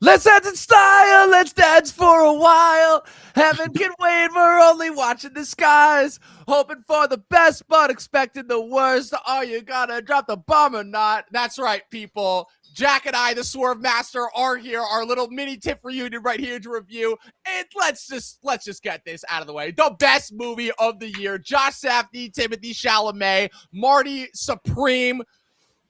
Let's dance in style. Let's dance for a while. Heaven can wait. We're only watching the skies. Hoping for the best, but expecting the worst. Are you gonna drop the bomb or not? That's right, people. Jack and I, the Swerve Master, are here. Our little mini tip reunion right here to review. And let's just get this out of the way. The best movie of the year. Josh Safdie, Timothée Chalamet, Marty Supreme.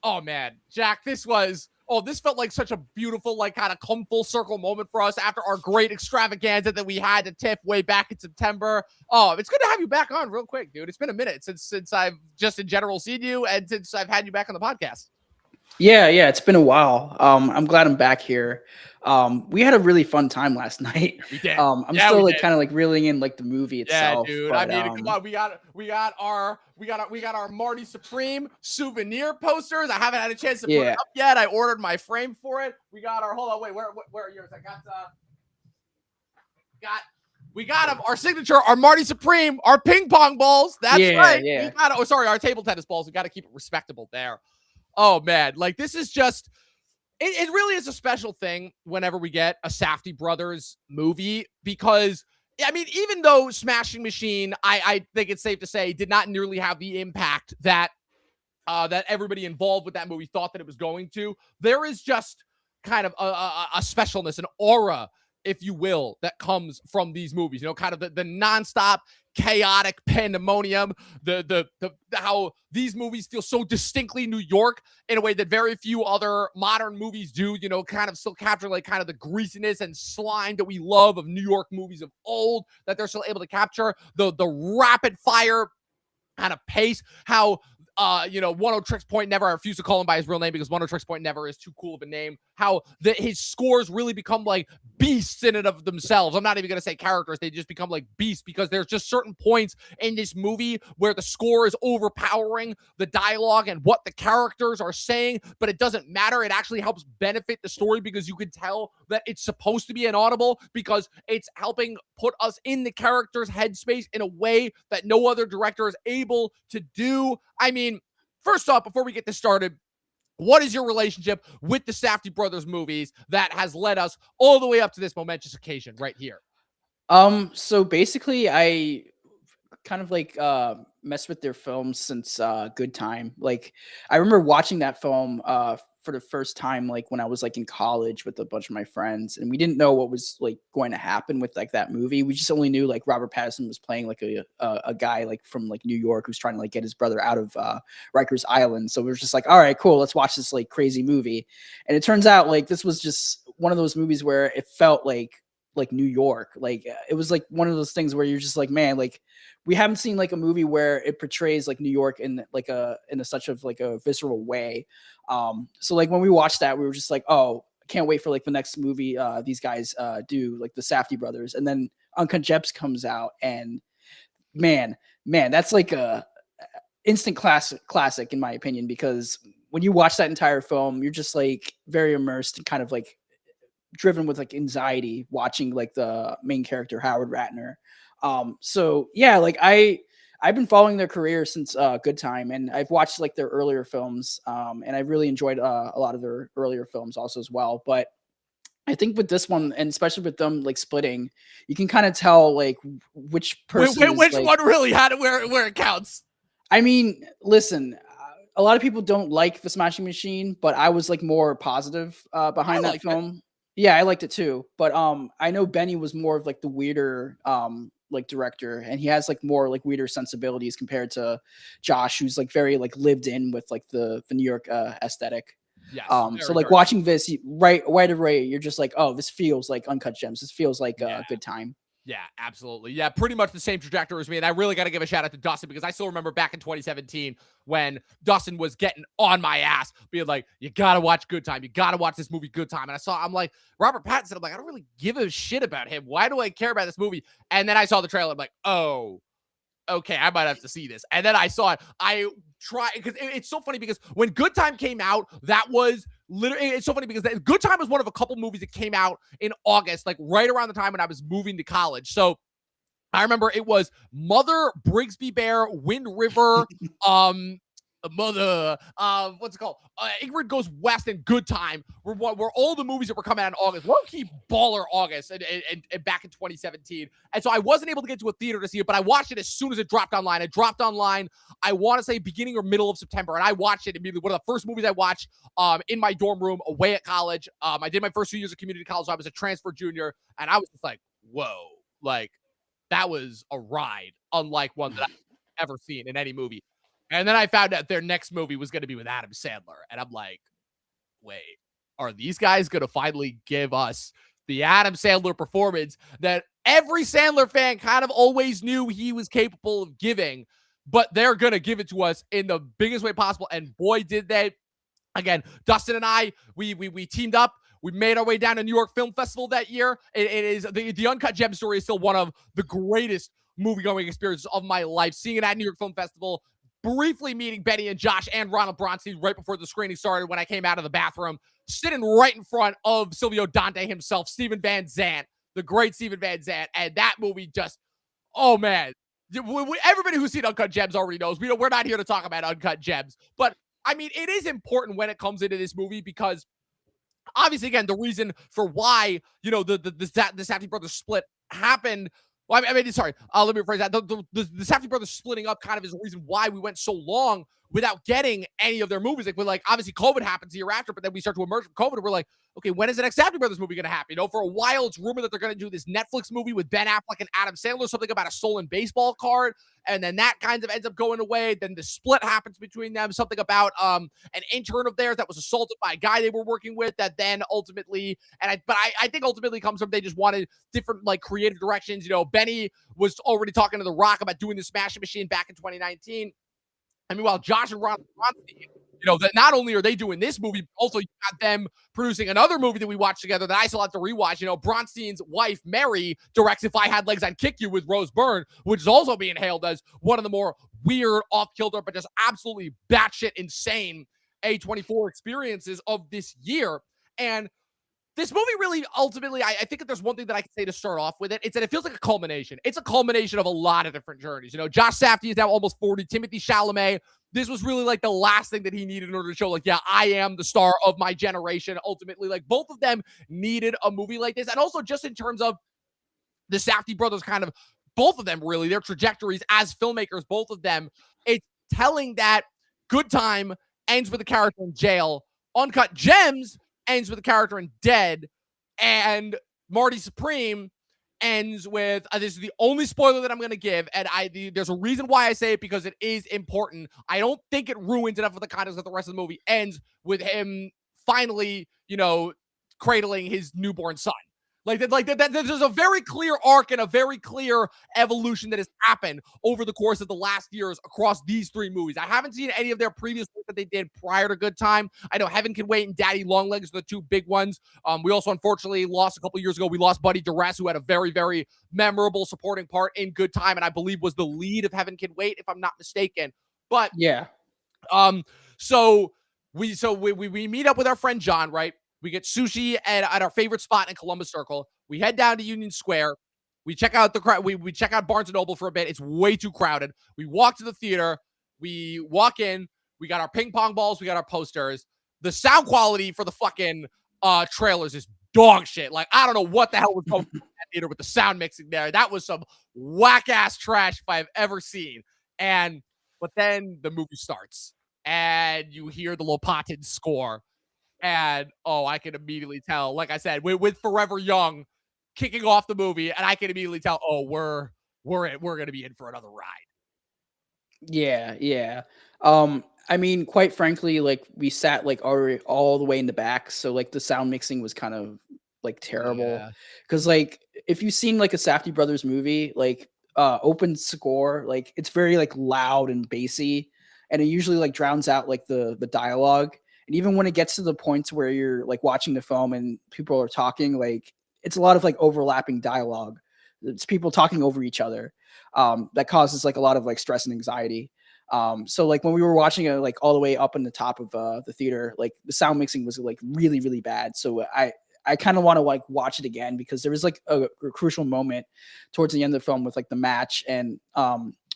Oh man, Jack, this felt like such a beautiful, like, kind of come full circle moment for us after our great extravaganza that we had to TIFF way back in September. Oh, it's good to have you back on real quick, dude. It's been a minute since I've just in general seen you and since I've had you back on the podcast. Yeah, it's been a while. I'm glad I'm back here. We had a really fun time last night. We did. I'm still like kind of like reeling in like the movie itself. Yeah, dude. But, I mean, come on. We got our Marty Supreme souvenir posters. I haven't had a chance to put it up yet. I ordered my frame for it. We got our where are yours? We got our signature, our Marty Supreme, our ping pong balls. That's right. Yeah. Our table tennis balls. We got to keep it respectable there. Oh man, like this is just it really is a special thing whenever we get a Safdie brothers movie, because I mean, even though Smashing Machine, I think it's safe to say, did not nearly have the impact that that everybody involved with that movie thought that it was going to, there is just kind of a specialness, an aura, if you will, that comes from these movies. You know, kind of the nonstop chaotic pandemonium, the how these movies feel so distinctly New York in a way that very few other modern movies do, you know, kind of still capture like kind of the greasiness and slime that we love of New York movies of old, that they're still able to capture the rapid fire kind of pace, how One O Tricks Point Never, I refuse to call him by his real name because One O Tricks Point Never is too cool of a name, how his scores really become like beasts in and of themselves. I'm not even going to say characters. They just become like beasts because there's just certain points in this movie where the score is overpowering the dialogue and what the characters are saying, but it doesn't matter. It actually helps benefit the story because you can tell that it's supposed to be inaudible because it's helping put us in the character's headspace in a way that no other director is able to do. I mean, first off, before we get this started, what is your relationship with the Safdie brothers movies that has led us all the way up to this momentous occasion right here? So basically I kind of like messed with their films since Good Time. Like I remember watching that film for the first time like when I was like in college with a bunch of my friends, and we didn't know what was like going to happen with like that movie. We just only knew like Robert Pattinson was playing like a guy like from like New York who's trying to like get his brother out of Rikers Island. So we were just like, all right, cool, let's watch this like crazy movie. And it turns out like this was just one of those movies where it felt like New York. Like it was like one of those things where you're just like, man, like we haven't seen like a movie where it portrays like New York in like in a such of like a visceral way. So like when we watched that, we were just like, oh, can't wait for like the next movie these guys do, like the Safdie brothers. And then Uncut Gems comes out, and man, that's like a instant classic in my opinion, because when you watch that entire film, you're just like very immersed and kind of like driven with like anxiety watching like the main character Howard Ratner. So yeah, like I've been following their career since Good Time, and I've watched like their earlier films, and I really enjoyed a lot of their earlier films also as well. But I think with this one, and especially with them like splitting, you can kind of tell like which person which like, one really had it where it counts. I mean, listen, a lot of people don't like the Smashing Machine, but I was like more positive behind that film. Yeah, I liked it too. But I know Benny was more of like the weirder like director, and he has like more like weirder sensibilities compared to Josh, who's like very like lived in with like the New York aesthetic. Yes. So like watching this right away, you're just like, oh, this feels like Uncut Gems. This feels like a Good Time. Yeah, absolutely. Yeah, pretty much the same trajectory as me. And I really got to give a shout out to Dustin, because I still remember back in 2017 when Dustin was getting on my ass, being like, you got to watch Good Time. You got to watch this movie, Good Time. And I'm like, Robert Pattinson, I'm like, I don't really give a shit about him. Why do I care about this movie? And then I saw the trailer. I'm like, oh, okay, I might have to see this. And then I saw it. I tried, because it's so funny, because when Good Time came out, that was literally, it's so funny because Good Time was one of a couple movies that came out in August, like right around the time when I was moving to college. So I remember it was Mother, Brigsby Bear, Wind River, Mother, what's it called? Ingrid Goes West and Good Time were all the movies that were coming out in August. Low key baller August and back in 2017. And so I wasn't able to get to a theater to see it, but I watched it as soon as it dropped online. It dropped online, I want to say beginning or middle of September, and I watched it immediately. One of the first movies I watched in my dorm room away at college. I did my first 2 years of community college. So I was a transfer junior, and I was just like, whoa, like that was a ride, unlike one that I've ever seen in any movie. And then I found out their next movie was going to be with Adam Sandler. And I'm like, wait, are these guys going to finally give us the Adam Sandler performance that every Sandler fan kind of always knew he was capable of giving, but they're going to give it to us in the biggest way possible. And boy, did they. Again, Dustin and I, we teamed up. We made our way down to New York Film Festival that year. It is the Uncut Gem story is still one of the greatest movie-going experiences of my life. Seeing it at New York Film Festival, briefly meeting Benny and Josh and Ronald Bronstein right before the screening started when I came out of the bathroom, sitting right in front of Silvio Dante himself, Steven Van Zandt, the great Steven Van Zandt. And that movie just, oh man. Everybody who's seen Uncut Gems already knows. We're not here to talk about Uncut Gems. But, I mean, it is important when it comes into this movie because obviously, again, the reason for why, the Safdie brothers split happened. Well, I mean, sorry. Let me rephrase that. The Safdie brothers splitting up kind of is the reason why we went so long without getting any of their movies. Like, obviously, COVID happens the year after, but then we start to emerge from COVID, and we're like, okay, when is the next Safdie brothers movie going to happen? For a while, it's rumored that they're going to do this Netflix movie with Ben Affleck and Adam Sandler, something about a stolen baseball card, and then that kind of ends up going away. Then the split happens between them, something about an intern of theirs that was assaulted by a guy they were working with that then ultimately, I think ultimately comes from they just wanted different, like, creative directions. Benny was already talking to The Rock about doing the Smashing Machine back in 2019. I mean, while Josh and Ron, that not only are they doing this movie, but also you got them producing another movie that we watched together that I still have to rewatch. Bronstein's wife, Mary, directs If I Had Legs, I'd Kick You with Rose Byrne, which is also being hailed as one of the more weird, off-kilter, but just absolutely batshit insane A24 experiences of this year. And this movie really, ultimately, I think that there's one thing that I can say to start off with it. It's that it feels like a culmination. It's a culmination of a lot of different journeys. Josh Safdie is now almost 40. Timothée Chalamet, this was really like the last thing that he needed in order to show, like, yeah, I am the star of my generation. Ultimately, like, both of them needed a movie like this. And also just in terms of the Safdie brothers, kind of, both of them really, their trajectories as filmmakers, both of them, it's telling that Good Time ends with a character in jail. Uncut Gems ends with a character in Dead, and Marty Supreme ends with this is the only spoiler that I'm going to give, and there's a reason why I say it, because it is important. I don't think it ruins enough of the context that the rest of the movie ends with him finally, cradling his newborn son. Like there's a very clear arc and a very clear evolution that has happened over the course of the last years across these three movies. I haven't seen any of their previous work that they did prior to Good Time. I know Heaven Can Wait and Daddy Longlegs are the two big ones. We also unfortunately lost a couple years ago. We lost Buddy Duress, who had a very, very memorable supporting part in Good Time, and I believe was the lead of Heaven Can Wait, if I'm not mistaken. But yeah, so we meet up with our friend John, right? We get sushi at our favorite spot in Columbus Circle. We head down to Union Square. We check out the crowd. We check out Barnes & Noble for a bit. It's way too crowded. We walk to the theater. We walk in. We got our ping pong balls. We got our posters. The sound quality for the fucking trailers is dog shit. Like, I don't know what the hell was going on in that theater with the sound mixing there. That was some whack-ass trash if I've ever seen. But then the movie starts. And you hear the Lopatin score. And I can immediately tell, like I said, with Forever Young kicking off the movie, and I can immediately tell, we're gonna be in for another ride. Yeah. I mean, quite frankly, like, we sat like already all the way in the back, so like the sound mixing was kind of like terrible. Because like if you've seen like a Safdie brothers movie, like open score, like it's very like loud and bassy, and it usually like drowns out like the dialogue. And even when it gets to the points where you're like watching the film and people are talking, like it's a lot of like overlapping dialogue. It's people talking over each other. That causes like a lot of like stress and anxiety. So like when we were watching it like all the way up in the top of the theater, like the sound mixing was like really, really bad. So I kind of want to like watch it again, because there was like a crucial moment towards the end of the film with like the match, and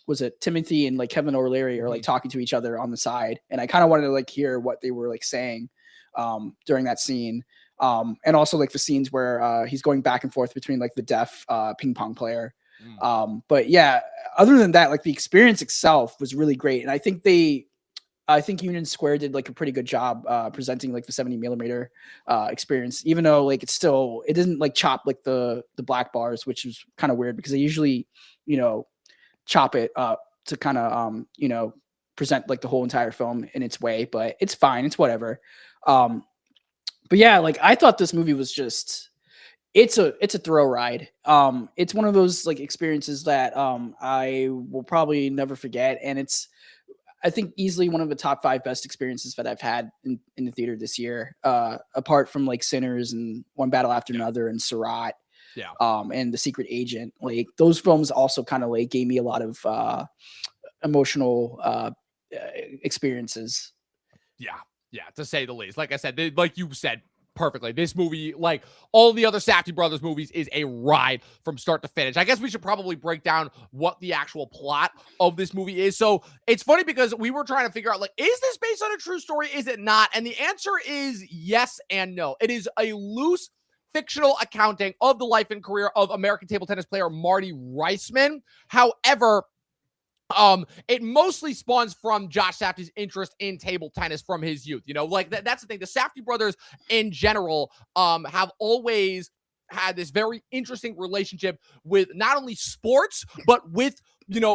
was it Timothee and like Kevin O'Leary are like talking to each other on the side, and I kind of wanted to like hear what they were like saying during that scene. And also like the scenes where he's going back and forth between like the deaf ping pong player. But yeah, other than that, like the experience itself was really great. And I think Union Square did like a pretty good job presenting like the 70mm experience, even though like it didn't like chop like the black bars, which is kind of weird because they usually, chop it to kind of, present like the whole entire film in its way, but it's fine. It's whatever. But yeah, like I thought this movie was just, it's a thrill ride. It's one of those like experiences that I will probably never forget. And it's, I think, easily one of the top 5 best experiences that I've had in the theater this year, apart from like Sinners and One Battle After Another and Surat. Yeah. And The Secret Agent. Like those films also kind of like gave me a lot of emotional experiences. Yeah, to say the least. Like I said, like you said perfectly, this movie, like all the other Safdie brothers movies, is a ride from start to finish. I guess we should probably break down what the actual plot of this movie is. So it's funny because we were trying to figure out, like, is this based on a true story? Is it not? And the answer is yes and no. It is a loose fictional accounting of the life and career of American table tennis player Marty Supreme. However, it mostly spawns from Josh Safdie's interest in table tennis from his youth. Like that's the thing. The Safdie brothers in general have always had this very interesting relationship with not only sports, but with,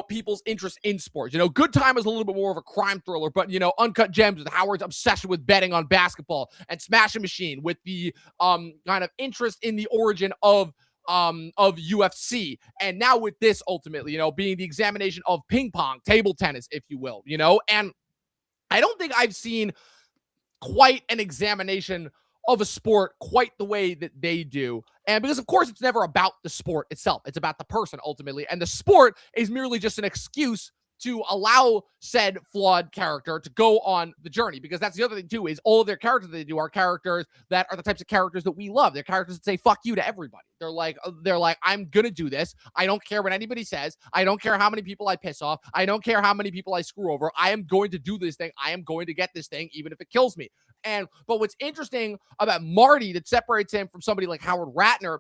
people's interest in sports. Good Time is a little bit more of a crime thriller, but, Uncut Gems with Howard's obsession with betting on basketball, and Smashing Machine with the kind of interest in the origin of UFC. And now with this, ultimately, being the examination of ping pong, table tennis, if you will, and I don't think I've seen quite an examination of a sport quite the way that they do. And because, of course, it's never about the sport itself. It's about the person, ultimately. And the sport is merely just an excuse to allow said flawed character to go on the journey. Because that's the other thing, too, is all of their characters that they do are characters that are the types of characters that we love. They're characters that say, fuck you to everybody. They're like, I'm going to do this. I don't care what anybody says. I don't care how many people I piss off. I don't care how many people I screw over. I am going to do this thing. I am going to get this thing, even if it kills me. But what's interesting about Marty that separates him from somebody like Howard Ratner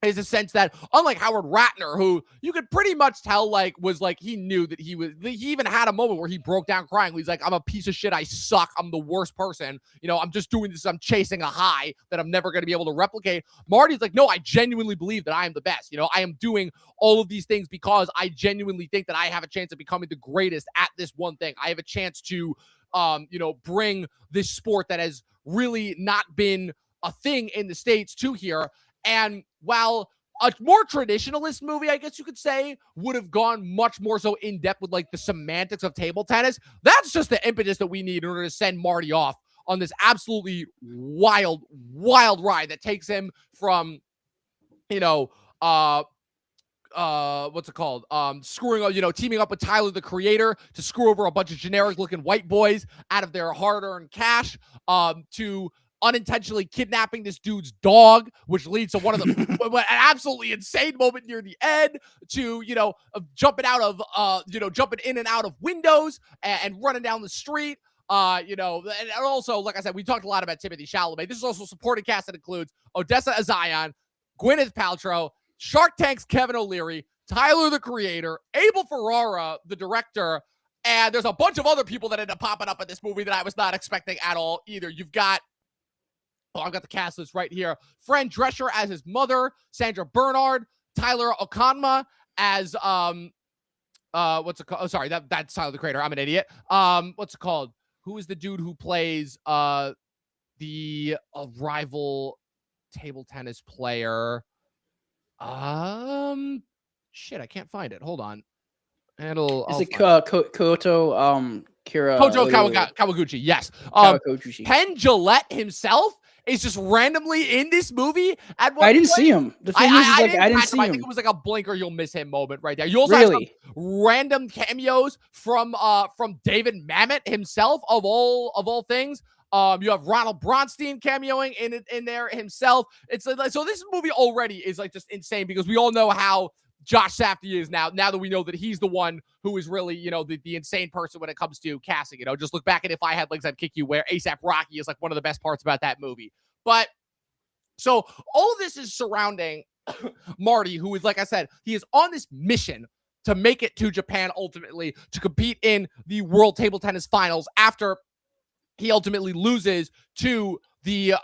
is a sense that, unlike Howard Ratner, who you could pretty much tell was he knew that he even had a moment where he broke down crying. He's like, I'm a piece of shit. I suck. I'm the worst person. I'm just doing this. I'm chasing a high that I'm never going to be able to replicate. Marty's like, no, I genuinely believe that I am the best. I am doing all of these things because I genuinely think that I have a chance of becoming the greatest at this one thing. I have a chance to, bring this sport that has really not been a thing in the States to here. And while a more traditionalist movie, I guess you could say, would have gone much more so in depth with like the semantics of table tennis, that's just the impetus that we need in order to send Marty off on this absolutely wild ride that takes him from, what's it called? Screwing up, teaming up with Tyler, the Creator, to screw over a bunch of generic looking white boys out of their hard earned cash, to unintentionally kidnapping this dude's dog, which leads to one of the an absolutely insane moment near the end, to jumping in and out of windows and running down the street. And also, like I said, we talked a lot about Timothée Chalamet. This is also a supporting cast that includes Odessa Azion, Gwyneth Paltrow, Shark Tank's Kevin O'Leary, Tyler, the Creator, Abel Ferrara, the director, and there's a bunch of other people that end up popping up in this movie that I was not expecting at all either. You've got, I've got the cast list right here. Fran Drescher as his mother, Sandra Bernard, Tyler Okonma as what's it called? Oh, sorry, that's Tyler, the Creator. I'm an idiot. What's it called? Who is the dude who plays the rival table tennis player? Shit, I can't find it. Hold on. Is it Koto Kira Kojo Kawaguchi? Yes. Kawaguchi. Penn Jillette himself is just randomly in this movie at one I didn't point. see him. The thing is, like, I didn't see him. I think it was like a blink or you'll miss him moment right there. You also have some random cameos from David Mamet himself, of all things. You have Ronald Bronstein cameoing in there himself. It's like, so this movie already is like just insane because we all know how Josh Safdie is now that we know that he's the one who is really, the insane person when it comes to casting. Just look back at If I Had Legs, I'd Kick You, where ASAP Rocky is like one of the best parts about that movie. But so all of this is surrounding Marty, who is, like I said, he is on this mission to make it to Japan ultimately to compete in the World Table Tennis Finals after he ultimately loses to the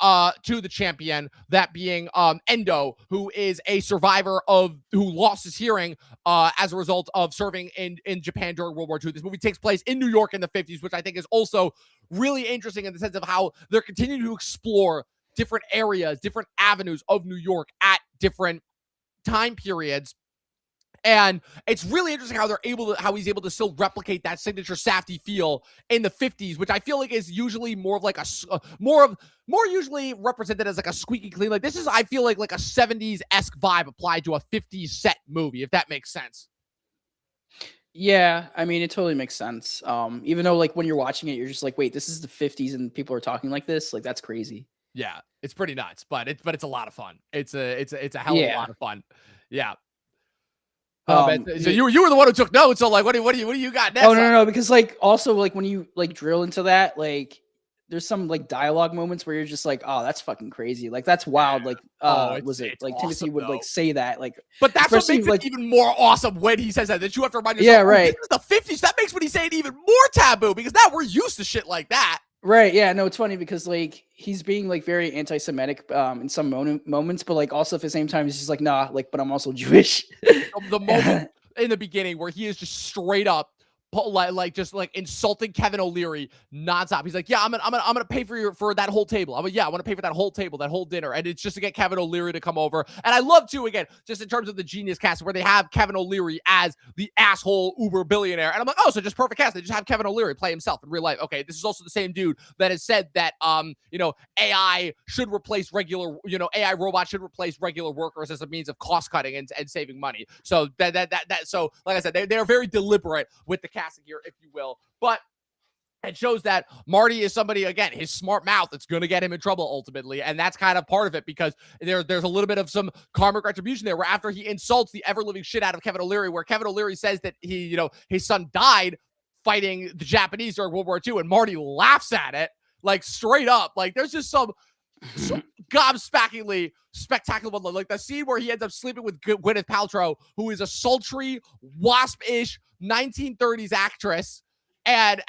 champion, that being Endo, who is a survivor who lost his hearing as a result of serving in Japan during World War II. This movie takes place in New York in the 50s, which I think is also really interesting in the sense of how they're continuing to explore different areas, different avenues of New York at different time periods. And it's really interesting how he's able to still replicate that signature Safdie feel in the 50s, which I feel like is usually more of like more usually represented as like a squeaky clean. Like this is, I feel like a 70s-esque vibe applied to a 50s set movie, if that makes sense. Yeah, I mean, it totally makes sense. Even though like when you're watching it, you're just like, wait, this is the 50s and people are talking like this? Like that's crazy. Yeah, it's pretty nuts, but it's a lot of fun. It's a hell of a lot of fun. Yeah. Oh man, so you were the one who took notes. So like, what do you got next? Oh no, because like also like when you like drill into that, like there's some like dialogue moments where you're just like, oh, that's fucking crazy. Like that's wild. Like was it like awesome, Timothée would like say that, like, but that's what makes it even more awesome when he says that you have to remind yourself. Yeah, right. This is the 50s. That makes what he's saying even more taboo because now we're used to shit like that. Right. Yeah. No, it's funny because like he's being like very anti-Semitic in some moments, but like also at the same time he's just like, nah, like, but I'm also Jewish. The moment in the beginning where he is just straight up just insulting Kevin O'Leary nonstop. He's like, yeah, I'm gonna pay for that whole table. I want to pay for that whole table, that whole dinner, and it's just to get Kevin O'Leary to come over. And I love too, again, just in terms of the genius cast, where they have Kevin O'Leary as the asshole uber billionaire, and I'm like, oh, so just perfect cast. They just have Kevin O'Leary play himself in real life. Okay, this is also the same dude that has said that AI should replace regular, AI robots should replace regular workers as a means of cost cutting and saving money. So so like I said, they are very deliberate with the casting here, if you will, but it shows that Marty is somebody, again, his smart mouth that's going to get him in trouble ultimately, and that's kind of part of it because there's a little bit of some karmic retribution there where after he insults the ever-living shit out of Kevin O'Leary, where Kevin O'Leary says that he, his son died fighting the Japanese during World War II, and Marty laughs at it, like straight up. Like there's just some gobsmackingly spectacular one, like the scene where he ends up sleeping with Gwyneth Paltrow, who is a sultry, wasp-ish 1930s actress. And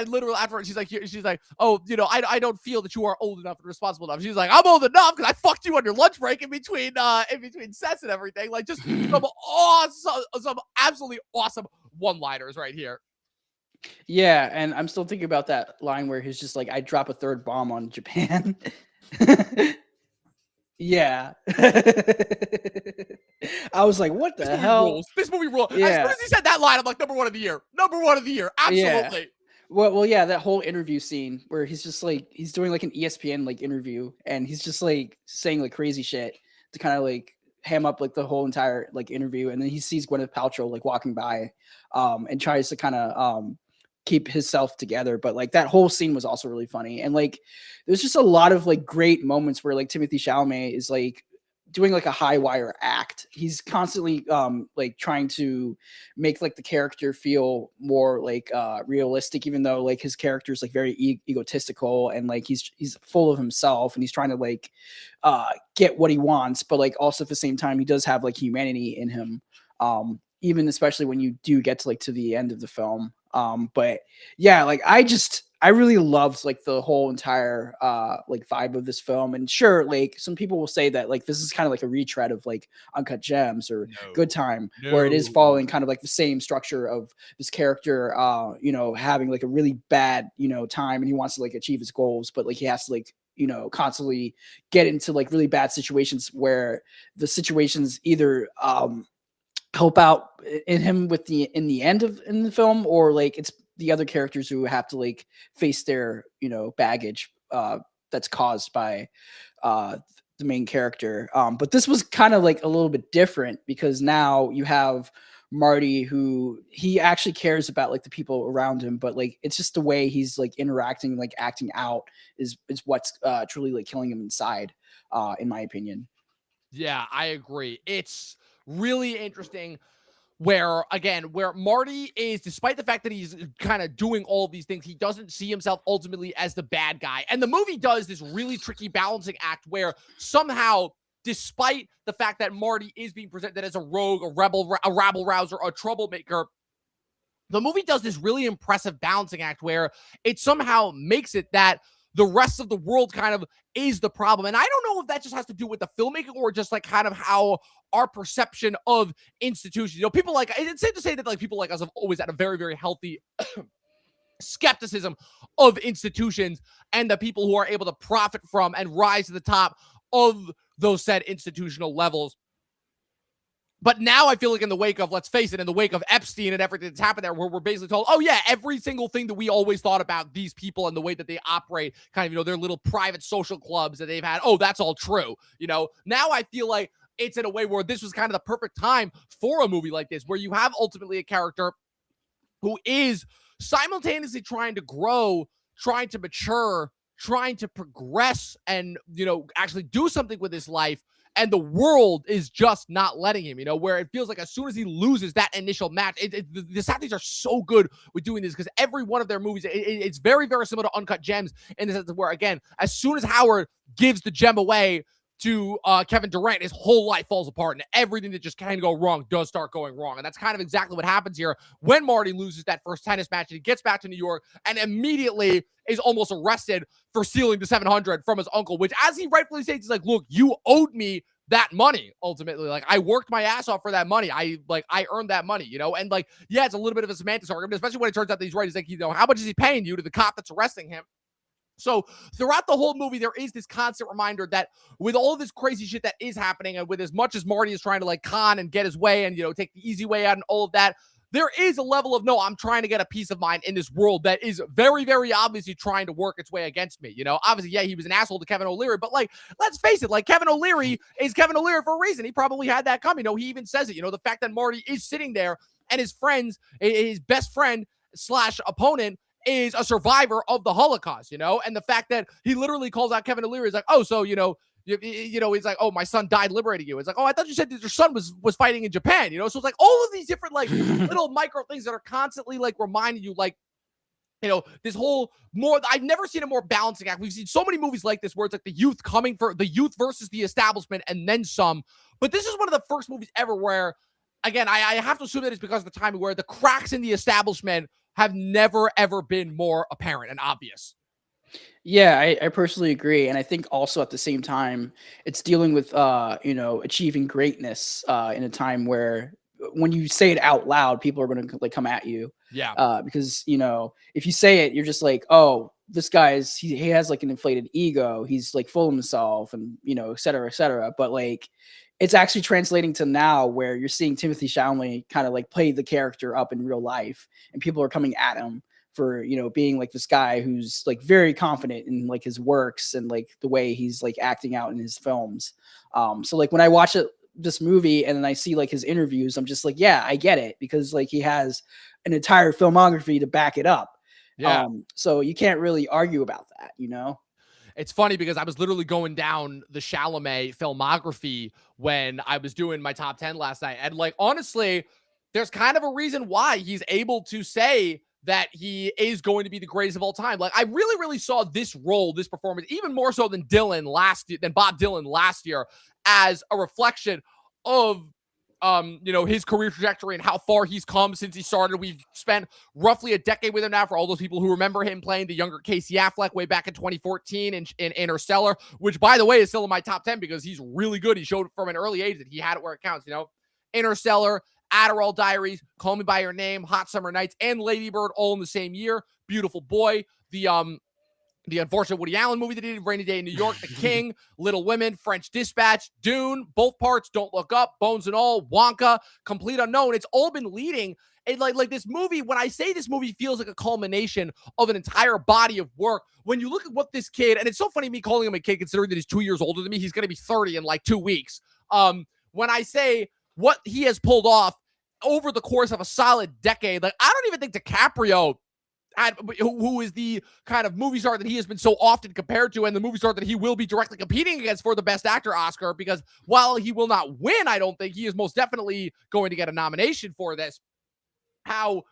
literally afterwards, she's like, oh, I don't feel that you are old enough and responsible enough. She's like, I'm old enough because I fucked you on your lunch break in between sets and everything. Like just some absolutely awesome one-liners right here. Yeah, and I'm still thinking about that line where he's just like, I drop a third bomb on Japan. Yeah. I was like, what the hell? This movie rules. Yeah. As soon as he said that line, I'm like, number one of the year. Absolutely. Yeah. Well, yeah, that whole interview scene where he's just like, he's doing like an ESPN like interview and he's just like saying like crazy shit to kind of like ham up like the whole entire like interview. And then he sees Gwyneth Paltrow like walking by and tries to kind of keep himself together, but like that whole scene was also really funny, and like there's just a lot of like great moments where like Timothée Chalamet is like doing like a high wire act. He's constantly like trying to make like the character feel more like realistic, even though like his character is like very egotistical and like he's full of himself and he's trying to like get what he wants, but like also at the same time he does have like humanity in him, even especially when you do get to like to the end of the film. But yeah, like I really loved like the whole entire like vibe of this film. And sure, like some people will say that like this is kind of like a retread of like Uncut Gems or Good Time, where it is following kind of like the same structure of this character having like a really bad time, and he wants to like achieve his goals, but like he has to like constantly get into like really bad situations where the situations either help out in him in the end of the film, or like it's the other characters who have to like face their baggage that's caused by the main character. But this was kind of like a little bit different because now you have Marty, who he actually cares about like the people around him, but like it's just the way he's like interacting, like acting out is what's truly like killing him inside, in my opinion. Yeah, I agree. It's really interesting where Marty is, despite the fact that he's kind of doing all of these things, he doesn't see himself ultimately as the bad guy. And the movie does this really tricky balancing act where somehow, despite the fact that Marty is being presented as a rogue, a rebel, a rabble-rouser, a troublemaker, the movie does this really impressive balancing act where it somehow makes it that the rest of the world kind of is the problem. And I don't know if that just has to do with the filmmaking or just like kind of how our perception of institutions, you know, people like, it's safe to say that like people like us have always had a very, very healthy skepticism of institutions and the people who are able to profit from and rise to the top of those said institutional levels. But now I feel like in the wake of, let's face it, in the wake of Epstein and everything that's happened there, where we're basically told, oh yeah, every single thing that we always thought about these people and the way that they operate, kind of, you know, their little private social clubs that they've had, oh, that's all true. You know, now I feel like it's in a way where this was kind of the perfect time for a movie like this, where you have ultimately a character who is simultaneously trying to grow, trying to mature, trying to progress and, you know, actually do something with his life. And the world is just not letting him, you know, where it feels like as soon as he loses that initial match, the Safdies are so good with doing this because every one of their movies, it's very, very similar to Uncut Gems in the sense of where, again, as soon as Howard gives the gem away to Kevin Durant, his whole life falls apart and everything that just can go wrong does start going wrong. And that's kind of exactly what happens here when Marty loses that first tennis match and he gets back to New York and immediately is almost arrested for stealing the 700 from his uncle, which, as he rightfully states, he's like, look, you owed me that money ultimately. Like, I worked my ass off for that money. I earned that money, you know? And like, yeah, it's a little bit of a semantics argument, especially when it turns out that he's right. He's like, you know, how much is he paying you to the cop that's arresting him? So throughout the whole movie, there is this constant reminder that with all of this crazy shit that is happening, and with as much as Marty is trying to like con and get his way and, you know, take the easy way out and all of that, there is a level of, no, I'm trying to get a peace of mind in this world that is very, very obviously trying to work its way against me. You know, obviously, yeah, he was an asshole to Kevin O'Leary, but like, let's face it, like Kevin O'Leary is Kevin O'Leary for a reason. He probably had that coming. You know, he even says it, you know, the fact that Marty is sitting there and his friends, his best friend / opponent, is a survivor of the Holocaust, you know, and the fact that he literally calls out Kevin O'Leary is like, oh, so, you know, he's like, oh, my son died liberating you. It's like, oh, I thought you said that your son was fighting in Japan, you know? So it's like all of these different, like, little micro things that are constantly, like, reminding you, like, you know, this whole I've never seen a more balancing act. We've seen so many movies like this where it's like the youth coming for the youth versus the establishment and then some. But this is one of the first movies ever where, again, I have to assume that it's because of the timing where the cracks in the establishment have never, ever been more apparent and obvious. Yeah, I personally agree. And I think also at the same time, it's dealing with, you know, achieving greatness in a time where when you say it out loud, people are going to like come at you. Yeah. Because, you know, if you say it, you're just like, oh, this guy's, he has like an inflated ego. He's like full of himself and, you know, et cetera, et cetera. But like, it's actually translating to now where you're seeing Timothée Chalamet kind of like play the character up in real life and people are coming at him for, you know, being like this guy who's like very confident in like his works and like the way he's like acting out in his films. So like when I watch this movie and then I see like his interviews, I'm just like, yeah, I get it, because like he has an entire filmography to back it up. Yeah. So you can't really argue about that, you know? It's funny because I was literally going down the Chalamet filmography when I was doing my top 10 last night. And like, honestly, there's kind of a reason why he's able to say that he is going to be the greatest of all time. Like, I really, really saw this role, this performance, even more so than Bob Dylan last year, as a reflection of you know, his career trajectory and how far he's come since he started. We've spent roughly a decade with him now, for all those people who remember him playing the younger Casey Affleck way back in 2014 in Interstellar, which, by the way, is still in my top 10 because he's really good. He showed from an early age that he had it where it counts, you know. Interstellar, Adderall Diaries, Call Me By Your Name, Hot Summer Nights, and Lady Bird all in the same year. Beautiful Boy, the unfortunate Woody Allen movie that he did, Rainy Day in New York, The King, Little Women, French Dispatch, Dune, both parts, Don't Look Up, Bones and All, Wonka, Complete Unknown. It's all been leading. And like this movie, when I say this movie feels like a culmination of an entire body of work, when you look at what this kid, and it's so funny me calling him a kid considering that he's 2 years older than me, he's going to be 30 in like 2 weeks. When I say what he has pulled off over the course of a solid decade, like I don't even think DiCaprio who is the kind of movie star that he has been so often compared to, and the movie star that he will be directly competing against for the Best Actor Oscar, because while he will not win, I don't think he is most definitely going to get a nomination for this. How,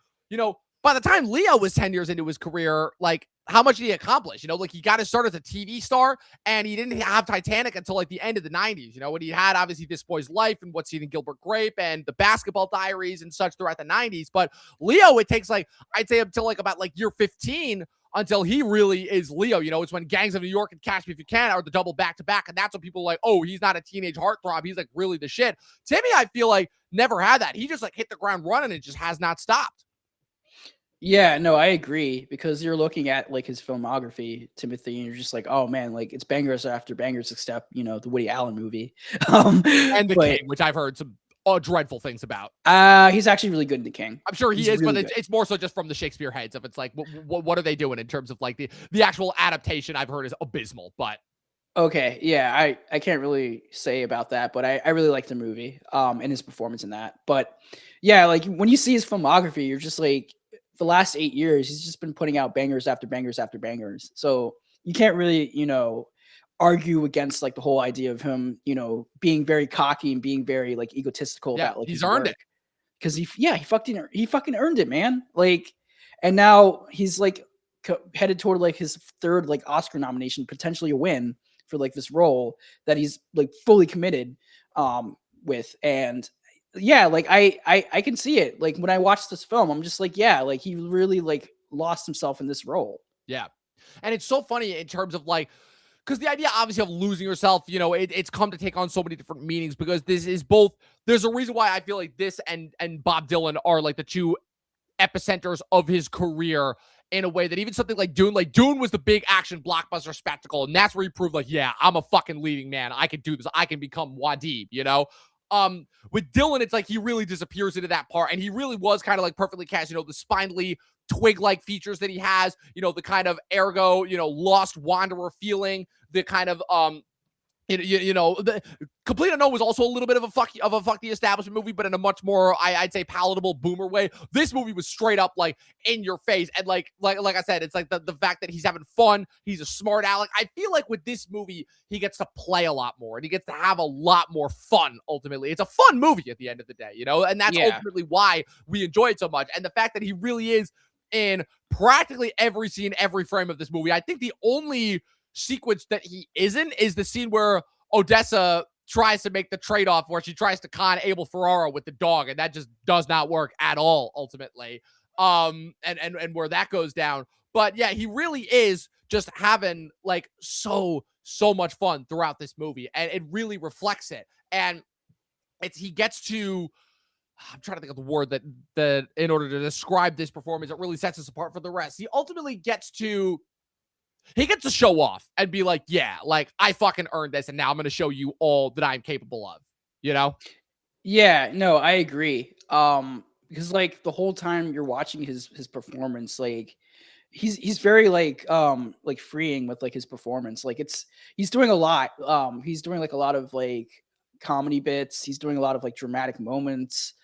by the time Leo was 10 years into his career, like, how much did he accomplish? Like, he got his start as a TV star, and he didn't have Titanic until like the end of the 90s, when he had obviously This Boy's Life and What's Eating Gilbert Grape and the Basketball Diaries and such throughout the 90s. But Leo, it takes like, I'd say until like about like year 15 until he really is Leo. It's when Gangs of New York and Catch Me If You Can are the double back-to-back, and that's when people are like, oh, he's not a teenage heartthrob. He's like really the shit. Timmy, I feel like, never had that. He just like hit the ground running and just has not stopped. Yeah, no, I agree, because you're looking at like his filmography, Timothée, and you're just like, oh man, like it's bangers after bangers, except the Woody Allen movie, And The but King, which I've heard some dreadful things about. he's actually really good in The King. I'm sure he He's is, really but it's more so just from the Shakespeare heads. If it's like, what are they doing in terms of like the actual adaptation? I've heard is abysmal, but Okay, yeah, I can't really say about that, but I really like the movie, and his performance in that. But yeah, like when you see his filmography, you're just like, the last 8 years, he's just been putting out bangers after bangers after bangers. So you can't really, argue against like the whole idea of him, being very cocky and being very like egotistical yeah, about like he's his earned work. it. Because he fucking earned it, man. Like, and now he's like headed toward like his third like Oscar nomination, potentially a win for like this role that he's like fully committed with. And yeah, like I can see it. Like when I watched this film, I'm just like, yeah, like he really like lost himself in this role. Yeah, and it's so funny in terms of like, because the idea obviously of losing yourself, it's come to take on so many different meanings, because this is both. There's a reason why I feel like this and Bob Dylan are like the two epicenters of his career, in a way that even something like Dune was the big action blockbuster spectacle, and that's where he proved like, yeah, I'm a fucking leading man. I can do this. I can become Wadib, With Dylan, it's like he really disappears into that part, and he really was kind of like perfectly cast, the spindly twig-like features that he has, the kind of ergo, lost wanderer feeling, the kind of the Complete Unknown was also a little bit of a fuck the establishment movie, but in a much more I'd say palatable boomer way. This movie was straight up like in your face, and like I said, it's like the fact that he's having fun, he's a smart aleck. I feel like with this movie he gets to play a lot more and he gets to have a lot more fun. Ultimately, it's a fun movie at the end of the day, and that's ultimately why we enjoy it so much. And the fact that he really is in practically every scene, every frame of this movie. I think the only sequence that he isn't is the scene where Odessa tries to make the trade-off, where she tries to con Abel Ferrara with the dog, and that just does not work at all ultimately. And where that goes down. But yeah, he really is just having like so much fun throughout this movie, and it really reflects it. And he gets to, I'm trying to think of the word that in order to describe this performance, it really sets us apart from the rest. He ultimately gets to show off and be like, yeah, like I fucking earned this, and now I'm going to show you all that I'm capable of, Yeah, no, I agree. Because like the whole time you're watching his performance, like he's very like freeing with like his performance. Like he's doing a lot. He's doing like a lot of like comedy bits. He's doing a lot of like dramatic moments.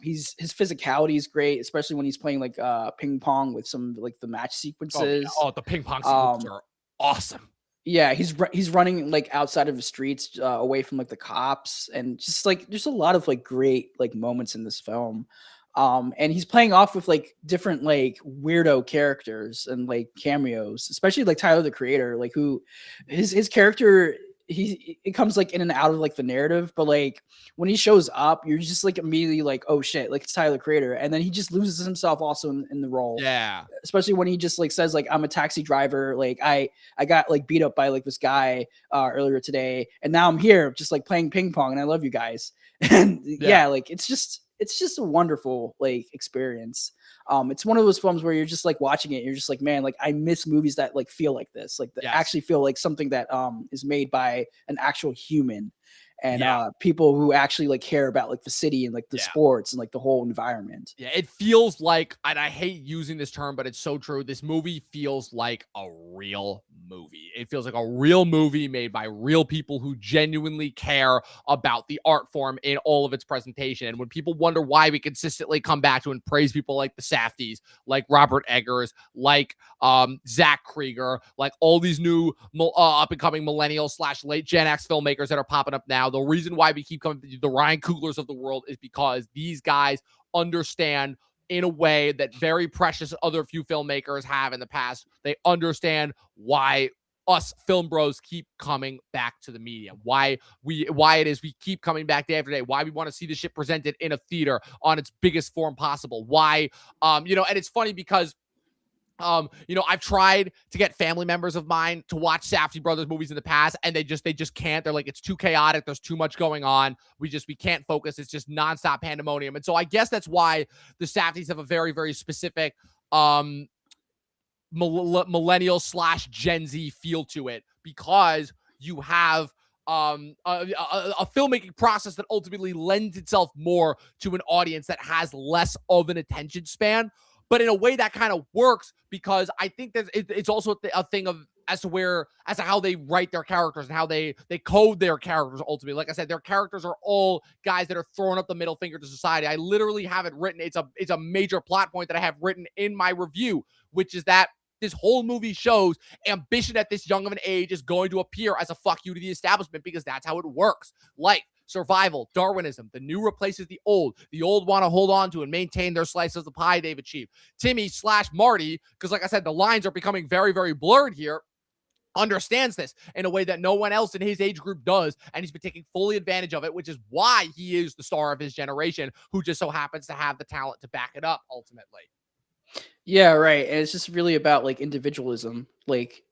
His physicality is great, especially when he's playing like ping pong with some like the match sequences. The ping pong sequences are awesome. Yeah, he's running like outside of the streets, away from like the cops, and just like there's a lot of like great like moments in this film. And he's playing off with like different like weirdo characters and like cameos, especially like Tyler the Creator, like who his character, it comes like in and out of like the narrative, but like when he shows up, you're just like immediately like, oh shit, like it's Tyler the Creator, and then he just loses himself also in the role. Yeah, especially when he just like says like, I'm a taxi driver, like I got like beat up by like this guy earlier today, and now I'm here just like playing ping pong, and I love you guys. And yeah, like it's just a wonderful like experience. It's one of those films where you're just like watching it, you're just like, man, like I miss movies that like feel like this, like that actually feel like something that is made by an actual human, and people who actually like care about like the city and like the sports and like the whole environment. Yeah, it feels like, and I hate using this term, but it's so true, this movie feels like a real movie. It feels like a real movie made by real people who genuinely care about the art form in all of its presentation. And when people wonder why we consistently come back to and praise people like the Safdies, like Robert Eggers, like Zach Krieger, like all these new up and coming millennial / late Gen X filmmakers that are popping up now, the reason why we keep coming to the Ryan Cooglers of the world is because these guys understand in a way that very precious other few filmmakers have in the past. They understand why us film bros keep coming back to the medium, why it is we keep coming back day after day, why we want to see the shit presented in a theater on its biggest form possible, why and it's funny because I've tried to get family members of mine to watch Safdie brothers movies in the past, and they just can't. They're like, it's too chaotic. There's too much going on. We can't focus. It's just nonstop pandemonium. And so I guess that's why the Safdies have a very, very specific millennial / Gen Z feel to it, because you have a filmmaking process that ultimately lends itself more to an audience that has less of an attention span. But in a way that kind of works, because I think that it's also a thing of as to how they write their characters and how they code their characters ultimately. Like I said, their characters are all guys that are throwing up the middle finger to society. I literally have it written. It's a major plot point that I have written in my review, which is that this whole movie shows ambition at this young of an age is going to appear as a fuck you to the establishment, because that's how it works. Like survival, Darwinism, the new replaces the old want to hold on to and maintain their slice of the pie they've achieved. Timmy / Marty, because like I said, the lines are becoming very, very blurred here, understands this in a way that no one else in his age group does, and he's been taking fully advantage of it, which is why he is the star of his generation, who just so happens to have the talent to back it up ultimately. Yeah, right. And it's just really about like individualism. Like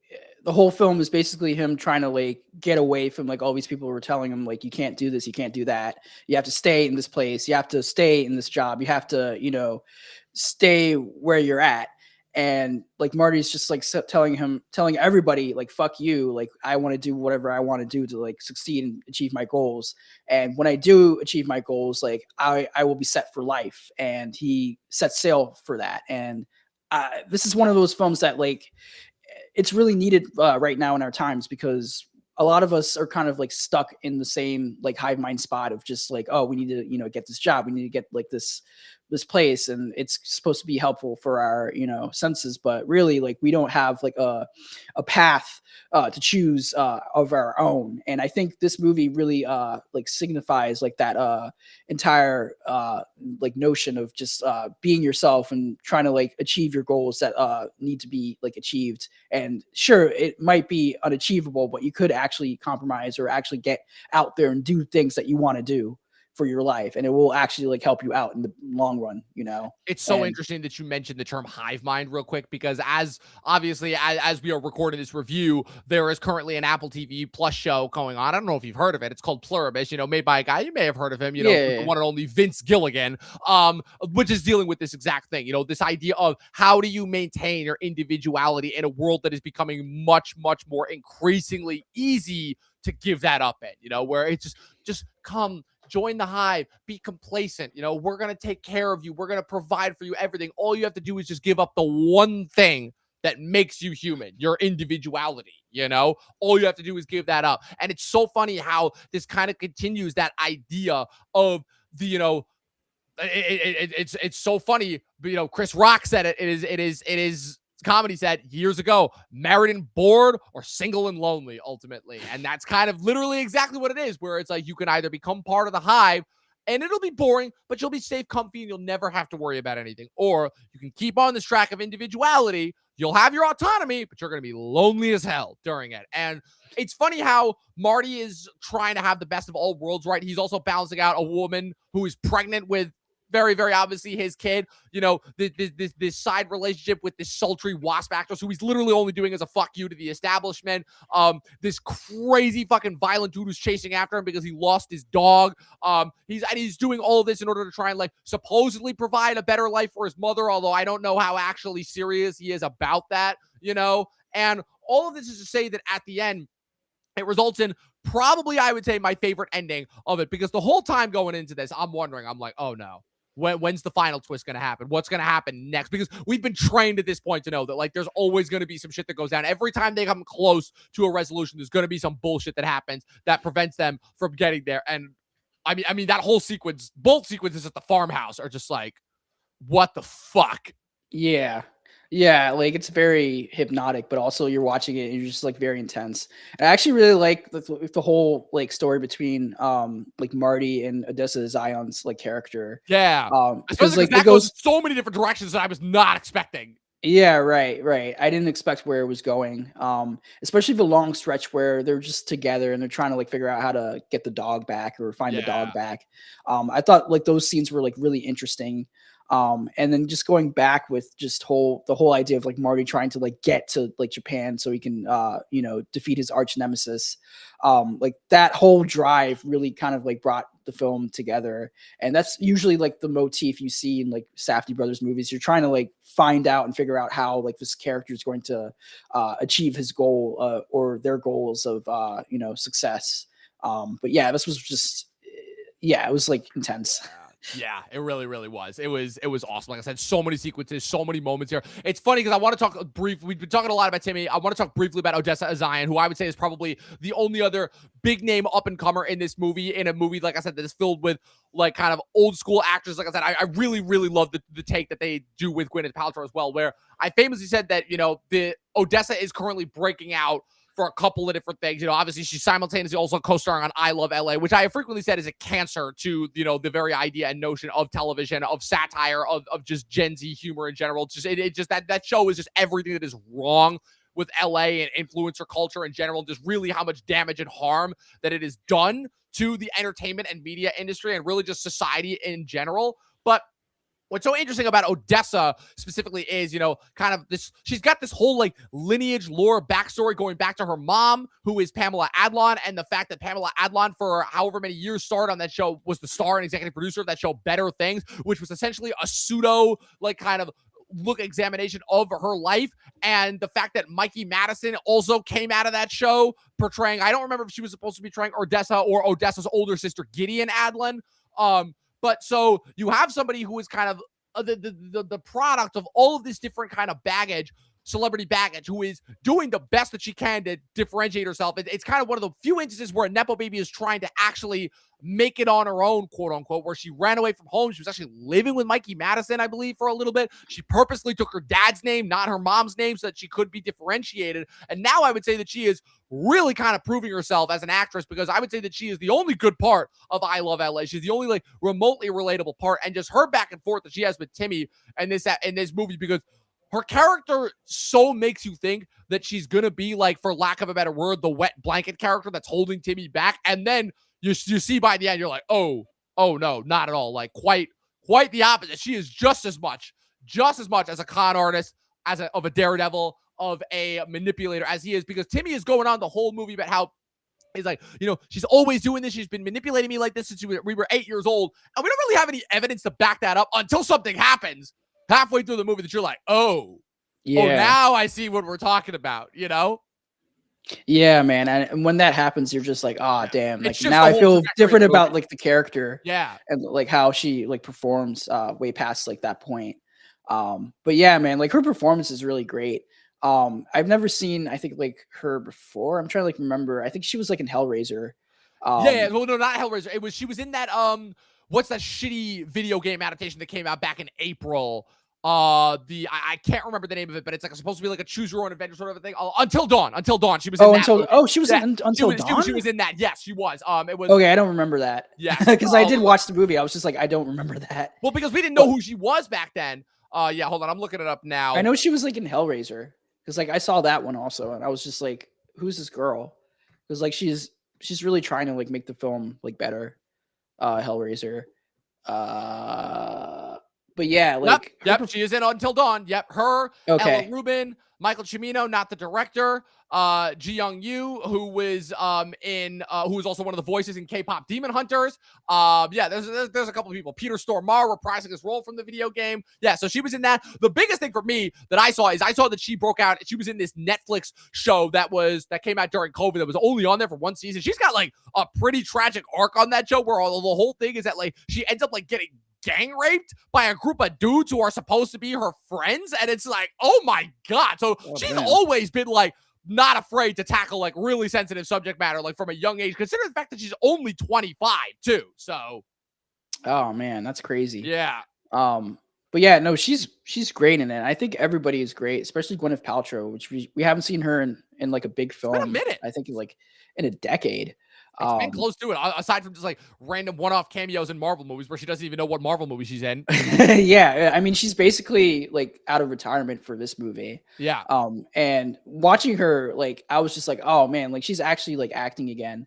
the whole film is basically him trying to like get away from like all these people who were telling him like, you can't do this, you can't do that. You have to stay in this place. You have to stay in this job. You have to, stay where you're at. And like Marty's just like telling everybody like, fuck you. Like I want to do whatever I want to do to like succeed and achieve my goals. And when I do achieve my goals, like I will be set for life. And he sets sail for that. And this is one of those films that like it's really needed right now in our times, because a lot of us are kind of like stuck in the same like hive mind spot of just like, oh, we need to get this job, we need to get like this place, and it's supposed to be helpful for our senses, but really like we don't have like a path to choose of our own. And I think this movie really like signifies like that entire like notion of just being yourself and trying to like achieve your goals that need to be like achieved. And sure, it might be unachievable, but you could actually compromise or actually get out there and do things that you want to do for your life, and it will actually like help you out in the long run. It's so interesting that you mentioned the term hive mind real quick, because as we are recording this review, there is currently an Apple TV Plus show going on. I don't know if you've heard of it. It's called Pluribus, made by a guy you may have heard of him, the one and only Vince Gilligan, which is dealing with this exact thing, this idea of how do you maintain your individuality in a world that is becoming much, much more increasingly easy to give that up in, where it's just come join the hive, be complacent. We're going to take care of you. We're going to provide for you everything. All you have to do is just give up the one thing that makes you human, your individuality. All you have to do is give that up. And it's so funny how this kind of continues that idea of the, it's so funny. Chris Rock said it is comedy said years ago, married and bored or single and lonely ultimately. And that's kind of literally exactly what it is, where it's like you can either become part of the hive and it'll be boring, but you'll be safe, comfy, and you'll never have to worry about anything. Or you can keep on this track of individuality. You'll have your autonomy, but you're going to be lonely as hell during it. And it's funny how Marty is trying to have the best of all worlds, right? He's also balancing out a woman who is pregnant with very, very obviously his kid, this side relationship with this sultry wasp actress who he's literally only doing as a fuck you to the establishment. This crazy fucking violent dude who's chasing after him because he lost his dog. He's doing all of this in order to try and like supposedly provide a better life for his mother, although I don't know how actually serious he is about that, and all of this is to say that at the end, it results in probably, I would say, my favorite ending of it, because the whole time going into this, I'm wondering, I'm like, oh no, When's the final twist going to happen? What's going to happen next? Because we've been trained at this point to know that like there's always going to be some shit that goes down. Every time they come close to a resolution, there's going to be some bullshit that happens that prevents them from getting there. And I mean that whole sequence, both sequences at the farmhouse are just like, what the fuck? Yeah. Yeah, like it's very hypnotic, but also you're watching it and you're just like very intense. And I actually really like the whole like story between like Marty and Odessa Zion's like character. Yeah. Because Especially like because it that goes goes. so many different directions that I was not expecting. Yeah, right. I didn't expect where it was going. Especially the long stretch where they're just together and they're trying to like figure out how to get the dog back or find the dog Yeah. back. I thought like those scenes were like really interesting. And then just going back with just the whole idea of like Marty trying to like get to like Japan so he can defeat his arch nemesis. Like that whole drive really kind of like brought the film together. And that's usually like the motif you see in like Safdie brothers movies. You're trying to like find out and figure out how like this character is going to achieve his goal or their goals of success. But yeah, this was just it was like intense. Yeah, it really, really was. It was awesome. Like I said, so many sequences, so many moments here. It's funny because I want to talk briefly. We've been talking a lot about Timmy. I want to talk briefly about Odessa Zion, who I would say is probably the only other big name up and comer in this movie. In a movie, like I said, that is filled with like kind of old school actors. Like I said, I really, really love the take that they do with Gwyneth Paltrow as well, where I famously said that the Odessa is currently breaking out for a couple of different things. Obviously she's simultaneously also co-starring on I Love LA, which I have frequently said is a cancer to, the very idea and notion of television, of satire, of just Gen Z humor in general. It's just, it just, that show is just everything that is wrong with LA and influencer culture in general, just really how much damage and harm that it has done to the entertainment and media industry and really just society in general. But what's so interesting about Odessa specifically is, kind of this, she's got this whole like lineage, lore, backstory going back to her mom, who is Pamela Adlon, and the fact that Pamela Adlon for however many years starred on that show, was the star and executive producer of that show, Better Things, which was essentially a pseudo like kind of look examination of her life. And the fact that Mikey Madison also came out of that show portraying, I don't remember if she was supposed to be portraying Odessa or Odessa's older sister, Gideon Adlon. But so you have somebody who is kind of the product of all of this different kind of baggage, celebrity baggage, who is doing the best that she can to differentiate herself. It's kind of one of the few instances where a Nepo baby is trying to actually make it on her own, quote unquote, where she ran away from home. She was actually living with Mikey Madison, I believe, for a little bit. She purposely took her dad's name, not her mom's name, so that she could be differentiated. And now I would say that she is really kind of proving herself as an actress, because I would say that she is the only good part of I Love LA. She's the only like remotely relatable part, and just her back and forth that she has with Timmy in this movie, because her character so makes you think that she's gonna be like, for lack of a better word, the wet blanket character that's holding Timmy back, and then you see by the end, you're like, oh no, not at all. Like quite the opposite. She is just as much as a con artist, of a daredevil, of a manipulator as he is, because Timmy is going on the whole movie about how he's like, she's always doing this. She's been manipulating me like this since we were 8 years old. And we don't really have any evidence to back that up until something happens halfway through the movie that you're like, oh, now I see what we're talking about, Yeah, man. And when that happens, you're just like, damn. Like just now I feel different movie. about like the character. Yeah. And like how she like performs way past like that point. But yeah, man, like her performance is really great. I've never seen, I think, like her before. I'm trying to like remember. I think she was like in Hellraiser. Yeah. Well, no, not Hellraiser. She was in that what's that shitty video game adaptation that came out back in April? I can't remember the name of it, but it's like supposed to be like a choose your own adventure sort of a thing. Until Dawn. She was in that. She was in Until Dawn. She was in that. Yes, she was. It was okay. I don't remember that. Yeah, because I did watch the movie. I was just like, I don't remember that. Well, because we didn't know who she was back then. Yeah, hold on, I'm looking it up now. I know she was like in Hellraiser, because like I saw that one also, and I was just like, who's this girl? Because like she's really trying to like make the film like better. Hellraiser. But yeah, like yep, she is in Until Dawn. Yep, her, okay. Ella Rubin, Michael Cimino, not the director, Ji Young Yu, who was who was also one of the voices in K-pop Demon Hunters. Yeah, there's a couple of people. Peter Stormare reprising his role from the video game. Yeah, so she was in that. The biggest thing for me that I saw that she broke out. She was in this Netflix show that came out during COVID that was only on there for one season. She's got like a pretty tragic arc on that show, where the whole thing is that like she ends up like getting gang raped by a group of dudes who are supposed to be her friends. And it's like, oh my God. So Oh, she's damn. always been like, not afraid to tackle like really sensitive subject matter, like from a young age, consider the fact that she's only 25 too. So, Oh man, that's crazy. yeah. But yeah, no, she's great in it. I think everybody is great, especially Gwyneth Paltrow, which we haven't seen her in like a big It's been a film. minute. I think like in a decade. It's been close to it, aside from just like random one-off cameos in Marvel movies where she doesn't even know what Marvel movie she's in. Yeah, I mean, she's basically like out of retirement for this movie. Yeah. And watching her, like, I was just like, oh man, like she's actually like acting again.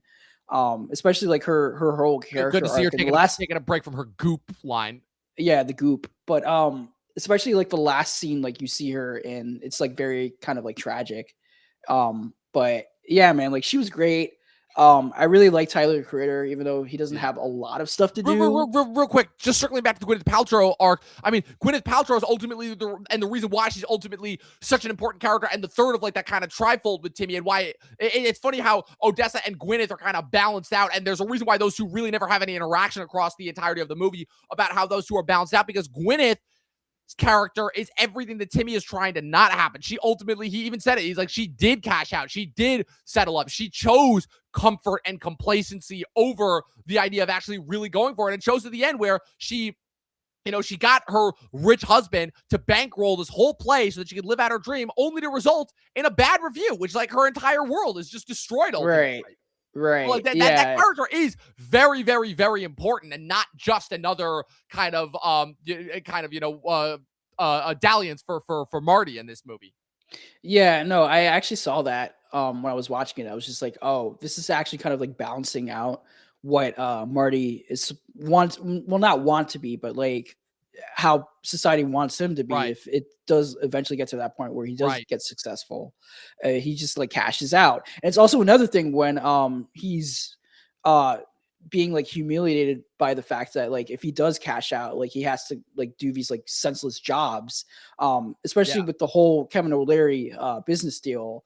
Especially like her whole Good character to see her arc in the last, taking a break from her goop line. yeah, the goop. But especially like the last scene, like you see her in, it's like very kind of like tragic. But yeah, man, like she was great. I really like Tyler the Creator, even though he doesn't Yeah. have a lot of stuff to Real, do. real quick, just circling back to the Gwyneth Paltrow arc. I mean, Gwyneth Paltrow is ultimately the reason why she's ultimately such an important character, and the third of like that kind of trifold with Timmy, and why it's funny how Odessa and Gwyneth are kind of balanced out, and there's a reason why those two really never have any interaction across the entirety of the movie about how those two are balanced out, because Gwyneth character is everything that Timmy is trying to not happen. She ultimately, he even said it. He's like, she did cash out. She did settle up. She chose comfort and complacency over the idea of actually really going for it. And it shows at the end where she, you know, she got her rich husband to bankroll this whole play so that she could live out her dream, only to result in a bad review, which like her entire world is just destroyed ultimately. Right. Like that Yeah. character is very, very, very important, and not just another kind of a dalliance for Marty in this movie. Yeah, no, I actually saw that when I was watching it. I was just like, oh, this is actually kind of like balancing out what Marty is not want to be, but like how society wants him to be Right. if it does eventually get to that point where he does Right. get successful. He just like cashes out. And it's also another thing when he's uh being like humiliated by the fact that like if he does cash out, like he has to like do these like senseless jobs, especially Yeah. with the whole Kevin O'Leary business deal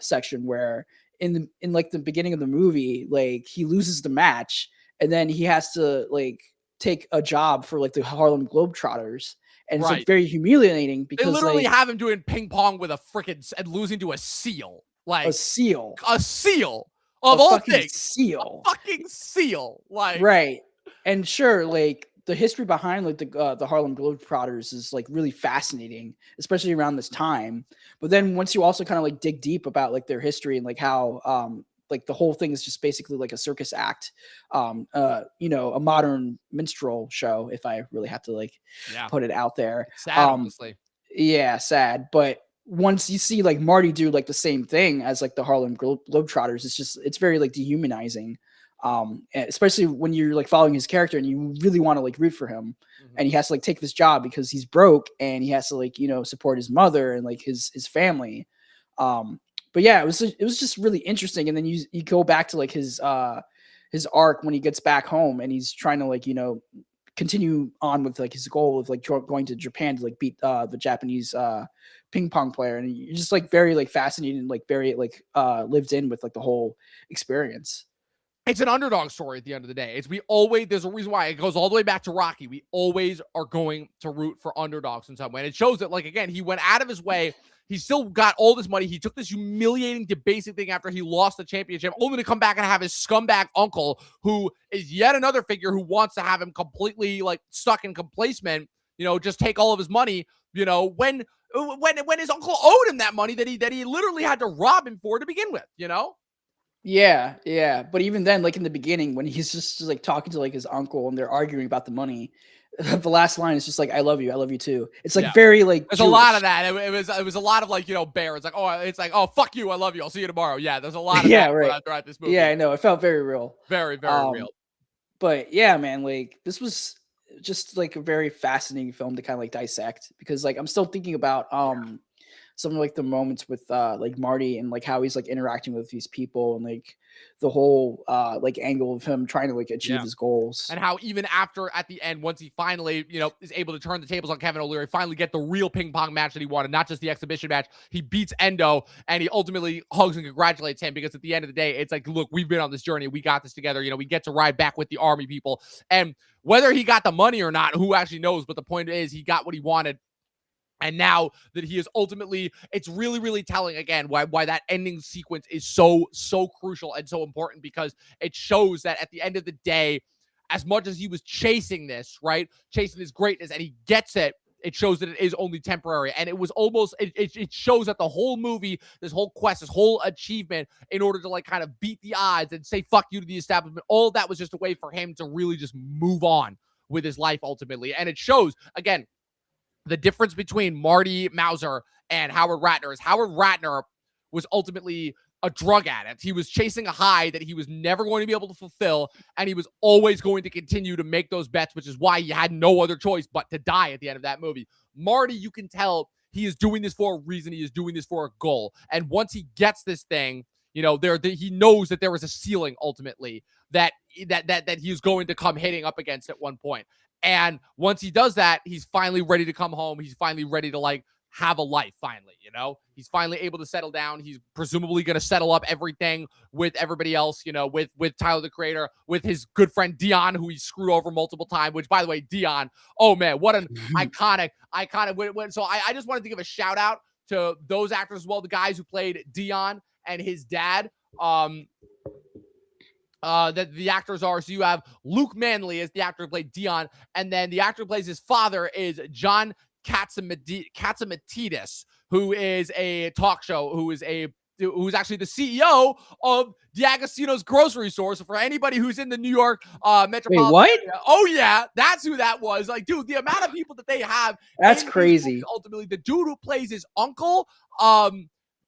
section where in like the beginning of the movie, like he loses the match and then he has to like take a job for like the Harlem Globetrotters, and it's like Right. very humiliating They because literally like have him doing ping pong with a freaking and losing to a seal. a Like seal, a seal a of all fucking things. seal. A fucking seal. Like, Right. And sure, like the history behind like the Harlem Globetrotters is like really fascinating, especially around this time. But then once you also kind of like dig deep about like their history and like how like the whole thing is just basically like a circus act, you know, a modern minstrel show, if I really have to like yeah. put it out there. It's sad, honestly. Yeah, sad. But once you see like Marty do like the same thing as like the Harlem Globetrotters, it's very like dehumanizing. Especially when you're like following his character and you really want to like root for him, and he has to like take this job because he's broke and he has to like, you know, support his mother and like his family. But yeah, it was just really interesting. And then you go back to like his arc when he gets back home and he's trying to like, you know, continue on with like his goal of like going to Japan to like beat the Japanese ping pong player, and you're just like very like fascinated and like very like lived in with like the whole experience. It's an underdog story at the end of the day. There's a reason why it goes all the way back to Rocky. We always are going to root for underdogs in some way. And it shows that, like, again, he went out of his way. He still got all this money. He took this humiliating, debasing thing after he lost the championship, only to come back and have his scumbag uncle, who is yet another figure who wants to have him completely like stuck in complacement, you know, just take all of his money, you know, when his uncle owed him that money that he literally had to rob him for to begin with, you know? Yeah. But even then, like in the beginning, when he's just like talking to like his uncle and they're arguing about the money, the last line is just like, I love you too. It's like very like there's Jewish. a lot of that. It was a lot of like, you know, bear. It's like, oh, fuck you, I love you, I'll see you tomorrow. Yeah, there's a lot of that right. throughout this movie. Yeah, I know. It felt very real. Very, very real. But yeah, man, like this was just like a very fascinating film to kind of like dissect, because like I'm still thinking about some of like the moments with like Marty and like how he's like interacting with these people and like the whole like angle of him trying to like achieve Yeah. his goals. And how even after at the end, once he finally, is able to turn the tables on Kevin O'Leary, finally get the real ping pong match that he wanted, not just the exhibition match, he beats Endo and he ultimately hugs and congratulates him because at the end of the day, it's like, look, we've been on this journey. We got this together. We get to ride back with the army people. And whether he got the money or not, who actually knows? But the point is he got what he wanted. And now that he is ultimately, it's really, really telling again why that ending sequence is so crucial and so important, because it shows that at the end of the day, as much as he was chasing this, right, chasing his greatness, and he gets it, it shows that it is only temporary. And it was almost, it shows that the whole movie, this whole quest, this whole achievement, in order to like kind of beat the odds and say fuck you to the establishment, all of that was just a way for him to really just move on with his life ultimately. And it shows, again, the difference between Marty Mauser and Howard Ratner is Howard Ratner was ultimately a drug addict. He was chasing a high that he was never going to be able to fulfill, and he was always going to continue to make those bets, which is why he had no other choice but to die at the end of that movie. Marty, you can tell he is doing this for a reason. He is doing this for a goal. And once he gets this thing, he knows that there is a ceiling ultimately that he is going to come hitting up against at one point. And once he does that, he's finally ready to come home. He's finally ready to like have a life finally, he's finally able to settle down. He's presumably going to settle up everything with everybody else, with Tyler, the Creator, with his good friend Dion, who he screwed over multiple times, which by the way, Dion, oh man, what an iconic. So I just wanted to give a shout out to those actors as well. The guys who played Dion and his dad, that the actors are. So you have Luke Manley as the actor who played Dion, and then the actor who plays his father is John Katzimatidis, who is a talk show, who's actually the CEO of D'Agostino's grocery store. So for anybody who's in the New York metropolitan Wait, what? area, oh yeah, that's who that was. Like, dude, the amount of people that they have. That's crazy. Ultimately, the dude who plays his uncle,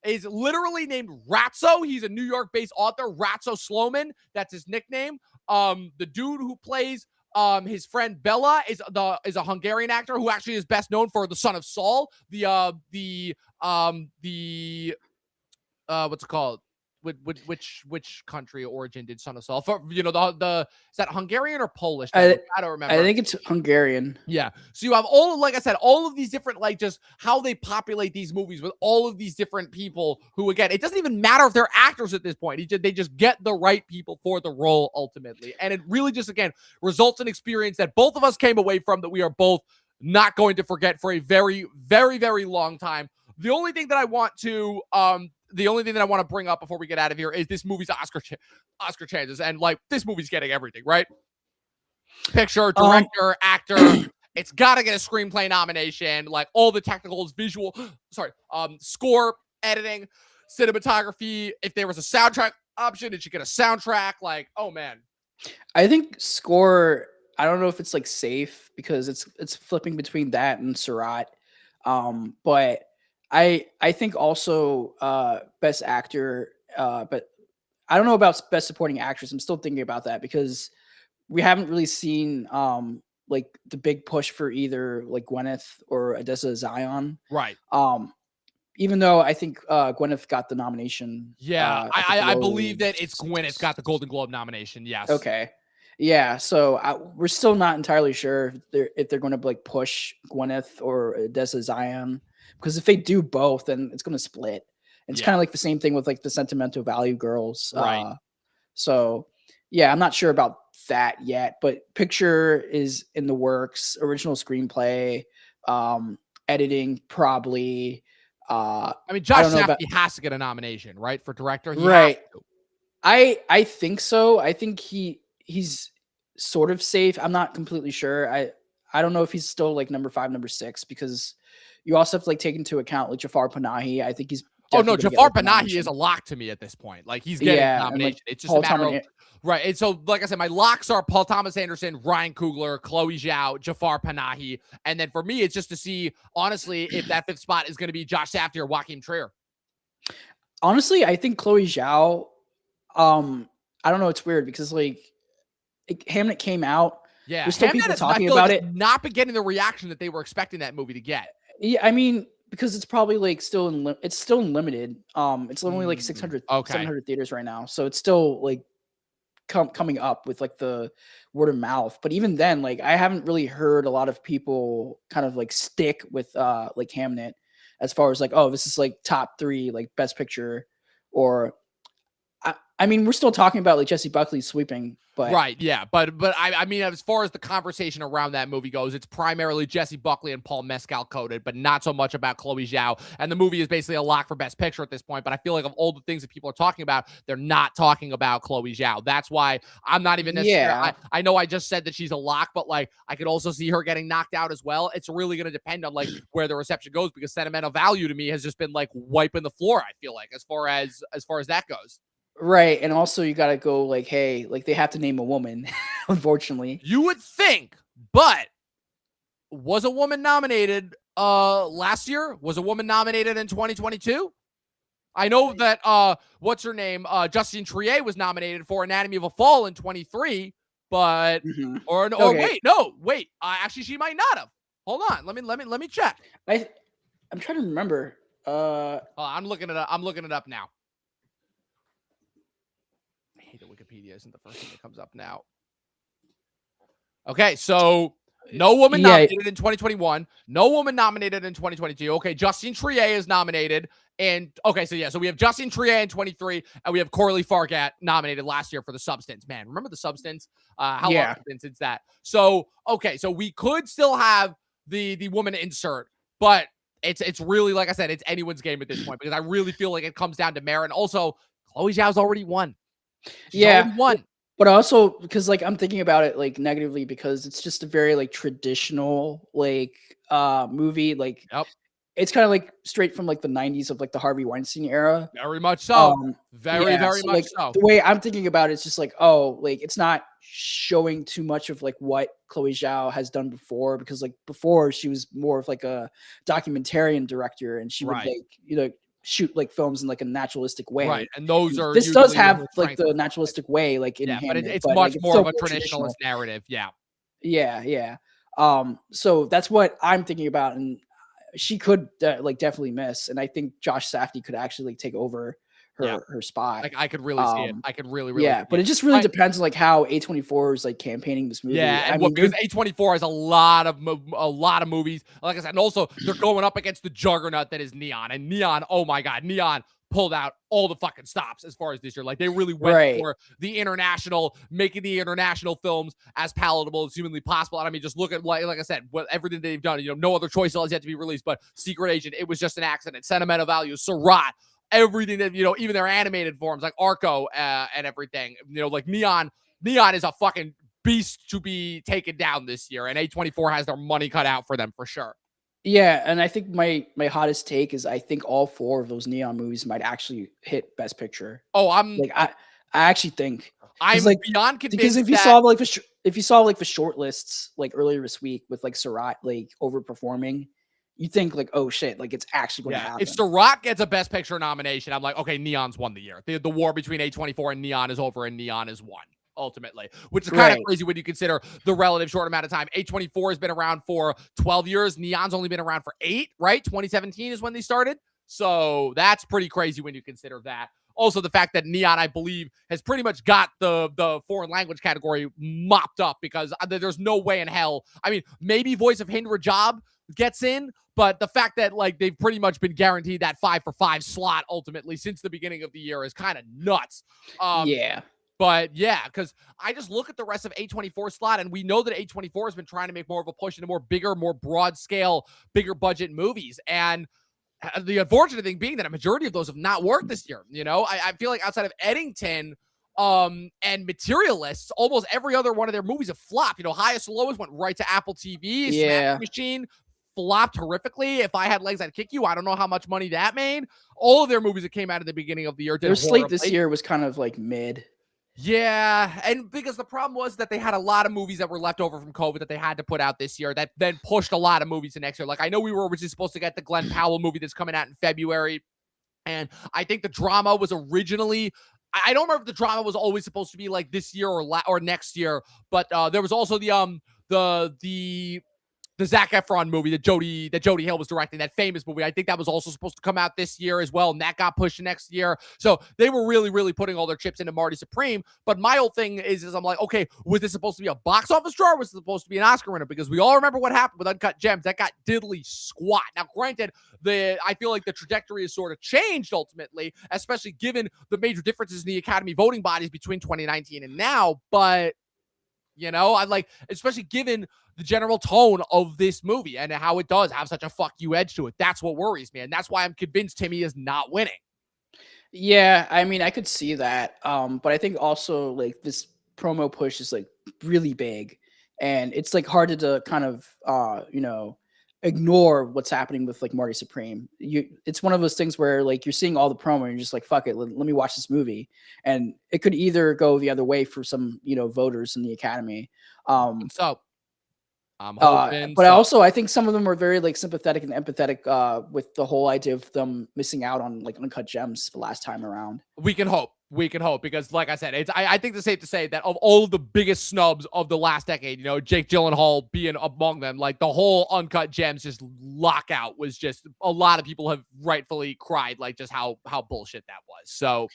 is literally named Ratso. He's a New York-based author, Ratso Sloman. That's his nickname. The dude who plays his friend Bella is a Hungarian actor who actually is best known for The Son of Saul. What's it called? Which country origin did Son of Saul? For is that Hungarian or Polish? I don't remember. I think it's Hungarian. Yeah. So you have like I said, all of these different, like, just how they populate these movies with all of these different people who, again, it doesn't even matter if they're actors at this point. They just get the right people for the role ultimately. And it really just, again, results in experience that both of us came away from that we are both not going to forget for a very, very, very long time. The only thing that I want to bring up before we get out of here is this movie's Oscar chances. And like, this movie's getting everything, right? Picture, director, actor. It's got to get a screenplay nomination. Like all the technicals, score, editing, cinematography. If there was a soundtrack option, it should get a soundtrack. Like, oh man. I think score, I don't know if it's like safe because it's flipping between that and Surat. But I think also best actor, but I don't know about best supporting actress. I'm still thinking about that because we haven't really seen like the big push for either like Gwyneth or Odessa Zion. Right. Even though I think Gwyneth got the nomination. Yeah, I believe that it's Gwyneth got the Golden Globe nomination. Yes. Okay. Yeah, so we're still not entirely sure if they're going to like push Gwyneth or Odessa Zion, because if they do both, then it's going to split. It's kind of like the same thing with like the Sentimental Value girls. Right. So yeah, I'm not sure about that yet, but picture is in the works. Original screenplay, editing probably. I mean, Josh Safdie has to get a nomination, right, for director. Right. I think so. I think he's sort of safe. I'm not completely sure. I don't know if he's still like number 5, number 6, because you also have to like take into account like Jafar Panahi. I think he's. Oh no, Jafar Panahi is a lock to me at this point. Like he's getting a nomination. Like, it's just a matter of right. And so, like I said, my locks are Paul Thomas Anderson, Ryan Coogler, Chloe Zhao, Jafar Panahi, and then for me, it's just to see honestly if that 5th spot is going to be Josh Safdie or Joachim Trier. Honestly, I think Chloe Zhao. I don't know. It's weird because like Hamnet came out. Yeah, there's still people talking about it. Not been getting the reaction that they were expecting that movie to get. Yeah, I mean, because it's probably like still in it's still in limited. It's only like Mm, okay. 700 theaters right now, so it's still like coming up with like the word of mouth. But even then, like I haven't really heard a lot of people kind of like stick with like Hamnet as far as like, oh, this is like top 3 like best picture, or I mean we're still talking about like Jesse Buckley sweeping, but Right, yeah, but I mean, as far as the conversation around that movie goes, it's primarily Jesse Buckley and Paul Mescal coded, but not so much about Chloe Zhao. And the movie is basically a lock for Best Picture at this point. But I feel like of all the things that people are talking about, they're not talking about Chloe Zhao. That's why I'm not even necessarily. yeah. I know I just said that she's a lock, but like I could also see her getting knocked out as well. It's really going to depend on like where the reception goes, because sentimental value to me has just been like wiping the floor. I feel like as far as that goes. Right, and also you gotta go like, hey, like they have to name a woman, unfortunately. You would think, but was a woman nominated last year? Was a woman nominated in 2022? I know that what's her name? Justine Triet was nominated for Anatomy of a Fall in 23, but Mhm. or Okay, wait. Actually, she might not have. Hold on. Let me check. I I'm trying to remember. I'm looking it up. I'm looking it up now. I hate that Wikipedia isn't the first thing that comes up now. Okay, so no woman Yeah, nominated in 2021. No woman nominated in 2022. Okay, Justine Triet is nominated. And okay, so we have Justine Triet in 23, and we have Coralie Fargat nominated last year for The Substance. Man, remember The Substance? How long yeah, has it been since that? So okay, so we could still have the woman insert, but it's really, like I said, it's anyone's game at this point, because I really feel like it comes down to merit. And also, Chloe Zhao's already won. She's yeah. already won. But also because like I'm thinking about it like negatively because it's just a very like traditional like movie. Like Yep, it's kind of like straight from like the 90s of like the Harvey Weinstein era. very much so. Um, Very, yeah, very so, much like, so. the way I'm thinking about it is just like, oh, like, it's not showing too much of, like, what Chloe Zhao has done before because, like, before she was more of, like, a documentarian director and she would, Right. like, you know, shoot, like, films in, like, a naturalistic Right, way. and those And are this does usually her have, like, strength the and forte. naturalistic way, like, in Yeah, but Hamnet, it's but, like, much it's more still of a more traditionalist traditional. narrative, yeah. Yeah, yeah. So that's what I'm thinking about, and she could, like, definitely miss, and I think Josh Safdie could actually, like, take over Yeah, her spot. like, I could really see it. Um, I could really, really yeah, see but it. it just really I depends on, like, how A24 is, like, campaigning this movie. Yeah, I and what, mean, because they're A24 has a lot of movies, like I said, and also they're going up against the juggernaut that is Neon, and Neon, oh my god, Neon pulled out all the fucking stops as far as this year. Like, they really went right. for the international, making the international films as palatable as humanly possible. And I mean, just look at, like I said, what everything they've done. You know, No Other Choice has yet to be released, but Secret Agent, it was just an accident. Sentimental Value, Surratt, everything that, you know, even their animated forms like Arco and everything. You know, like Neon. Neon is a fucking beast to be taken down this year, and A24 has their money cut out for them for sure. Yeah, and I think my hottest take is I think all 4 of those Neon movies might actually hit Best Picture. Oh, Like, I actually think because I'm like beyond because convinced that if you saw, like, the short lists, like, earlier this week with, like, Surratt, like, overperforming, you think, like, "Oh, shit," like, it's actually gonna yeah, if happen. Surratt gets a Best Picture nomination, I'm like, okay, Neon's won the year. The war between A24 and Neon is over, and Neon is won ultimately, which is kind of Right. crazy when you consider the relative short amount of time. A24 has been around for 12 years. Neon's only been around for 8, right? 2017 is when they started. So that's pretty crazy when you consider that. Also, the fact that Neon, I believe, has pretty much got the foreign language category mopped up, because there's no way in hell. I mean, maybe Voice of Hind Rajab gets in, but the fact that like they've pretty much been guaranteed that 5 for 5 slot ultimately since the beginning of the year is kind of nuts. Yeah. But yeah, because I just look at the rest of A24 slot, and we know that A24 has been trying to make more of a push into more bigger, more broad scale, bigger budget movies. And the unfortunate thing being that a majority of those have not worked this year. You know, I feel like outside of Eddington and Materialists, almost every other one of their movies have flopped. You know, Highest and Lowest went right to Apple TV. Yeah. Smashing Machine flopped horrifically. If I Had Legs, I'd Kick You. I don't know how much money that made. All of their movies that came out at the beginning of the year did Their slate this horribly. year was kind of, like, mid. Yeah, and because the problem was that they had a lot of movies that were left over from COVID that they had to put out this year that then pushed a lot of movies to next year. Like, I know we were originally supposed to get the Glenn Powell movie that's coming out in February, and I think the drama was originally, I don't remember if the drama was always supposed to be like this year or next year, but there was also the the Zac Efron movie that Jody Hill was directing, that famous movie. I think that was also supposed to come out this year as well, and that got pushed next year. So they were really, really putting all their chips into Marty Supreme. But my whole thing is I'm like, okay, was this supposed to be a box office draw, or was it supposed to be an Oscar winner? Because we all remember what happened with Uncut Gems. That got diddly squat. Now, granted, I feel like the trajectory has sort of changed ultimately, especially given the major differences in the Academy voting bodies between 2019 and now. But I like, especially given the general tone of this movie and how it does have such a fuck you edge to it. That's what worries me. And that's why I'm convinced Timmy is not winning. Yeah, I mean, I could see that. But I think also like this promo push is like really big, and it's like hard to kind of ignore what's happening with like Marty Supreme. It's one of those things where like you're seeing all the promo and you're just like, fuck it, let me watch this movie. And it could either go the other way for some, voters in the Academy. So I'm hoping. But also I think some of them were very like sympathetic and empathetic with the whole idea of them missing out on like Uncut Gems the last time around. We can hope because, like I said, I think it's safe to say that of all the biggest snubs of the last decade, Jake Gyllenhaal being among them, like the whole Uncut Gems just lockout was just, a lot of people have rightfully cried like just how bullshit that was. So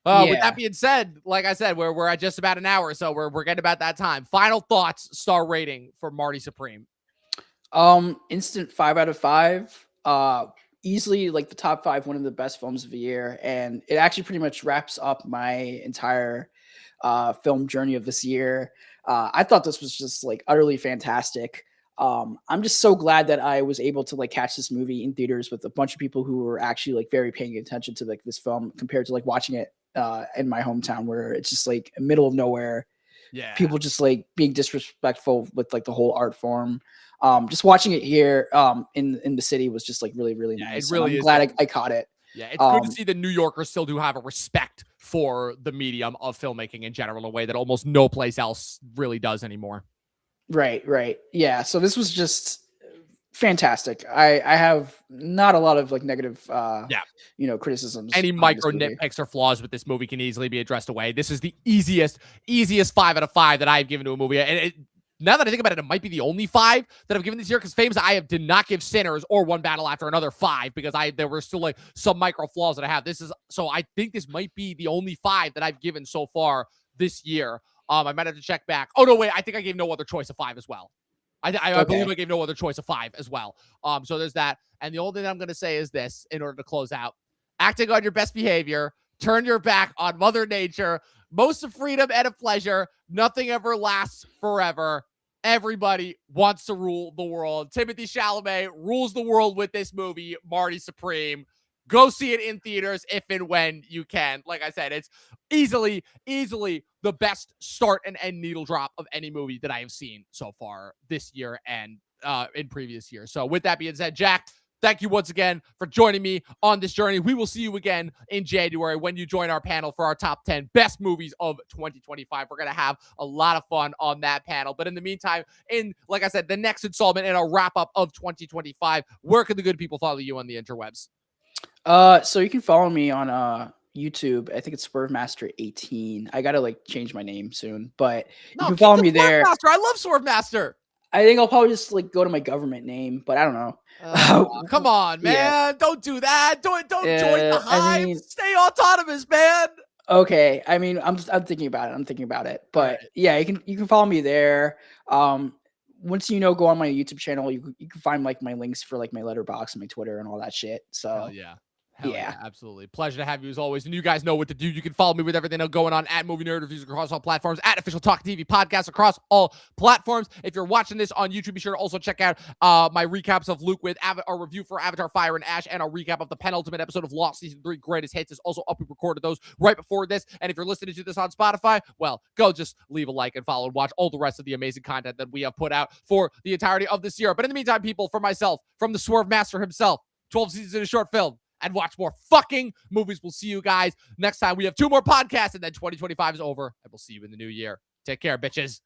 with that being said, like I said, we're at just about an hour, so we're getting about that time. Final thoughts, star rating for Marty Supreme. Instant 5 out of 5. Easily like the top 5, one of the best films of the year, and it actually pretty much wraps up my entire film journey of this year. I thought this was just like utterly fantastic. I'm just so glad that I was able to like catch this movie in theaters with a bunch of people who were actually like very paying attention to like this film compared to like watching it in my hometown where it's just like middle of nowhere. Yeah, people just like being disrespectful with like the whole art form. Just watching it here in the city was just like really, really nice. It really I'm is glad I caught it. Yeah, it's good to see the New Yorkers still do have a respect for the medium of filmmaking in general in a way that almost no place else really does anymore. Right. Yeah. So this was just fantastic. I have not a lot of like negative criticisms. Any micro nitpicks or flaws with this movie can easily be addressed away. This is the easiest 5 out of 5 that I've given to a movie. And now that I think about it, it might be the only 5 that I've given this year, because famously I did not give Sinners or One Battle After Another 5 because there were still like some micro flaws that I have. So I think this might be the only 5 that I've given so far this year. I might have to check back. Oh no, wait, I think I gave No Other Choice a 5 as well. I believe I gave No Other Choice a 5 as well. So there's that. And the only thing I'm going to say is this in order to close out: acting on your best behavior, turn your back on Mother Nature, most of freedom and of pleasure, nothing ever lasts forever. Everybody wants to rule the world. Timothée Chalamet rules the world with this movie, Marty Supreme. Go see it in theaters if and when you can. Like I said, it's easily the best start and end needle drop of any movie that I have seen so far this year and in previous years. So with that being said, Jack, thank you once again for joining me on this journey. We will see you again in January when you join our panel for our top 10 best movies of 2025. We're going to have a lot of fun on that panel. But in the meantime, like I said, the next installment in our wrap up of 2025, where can the good people follow you on the interwebs? So you can follow me on YouTube. I think it's Swervemaster18. I gotta like change my name soon, but you can follow me there. I love Swervemaster. I think I'll probably just like go to my government name, but I don't know. Come on, man! Yeah. Don't do that. Don't join the hive. Stay autonomous, man. Okay, I mean, I'm thinking about it. But yeah, you can follow me there. Once go on my YouTube channel, you can find like my links for like my Letterboxd and my Twitter and all that shit. So Hell yeah, absolutely. Pleasure to have you as always. And you guys know what to do. You can follow me with everything going on at Movie Nerd Reviews across all platforms, at Official Talkin TV Podcast across all platforms. If you're watching this on YouTube, be sure to also check out my recaps of Luke with our review for Avatar Fire and Ash, and our recap of the penultimate episode of Lost Season 3 Greatest Hits is also up. We recorded those right before this. And if you're listening to this on Spotify, well, go just leave a like and follow and watch all the rest of the amazing content that we have put out for the entirety of this year. But in the meantime, people, for myself, from the Swerve Master himself, 12 seasons in a short film, and watch more fucking movies. We'll see you guys next time. We have 2 more podcasts, and then 2025 is over, and we'll see you in the new year. Take care, bitches.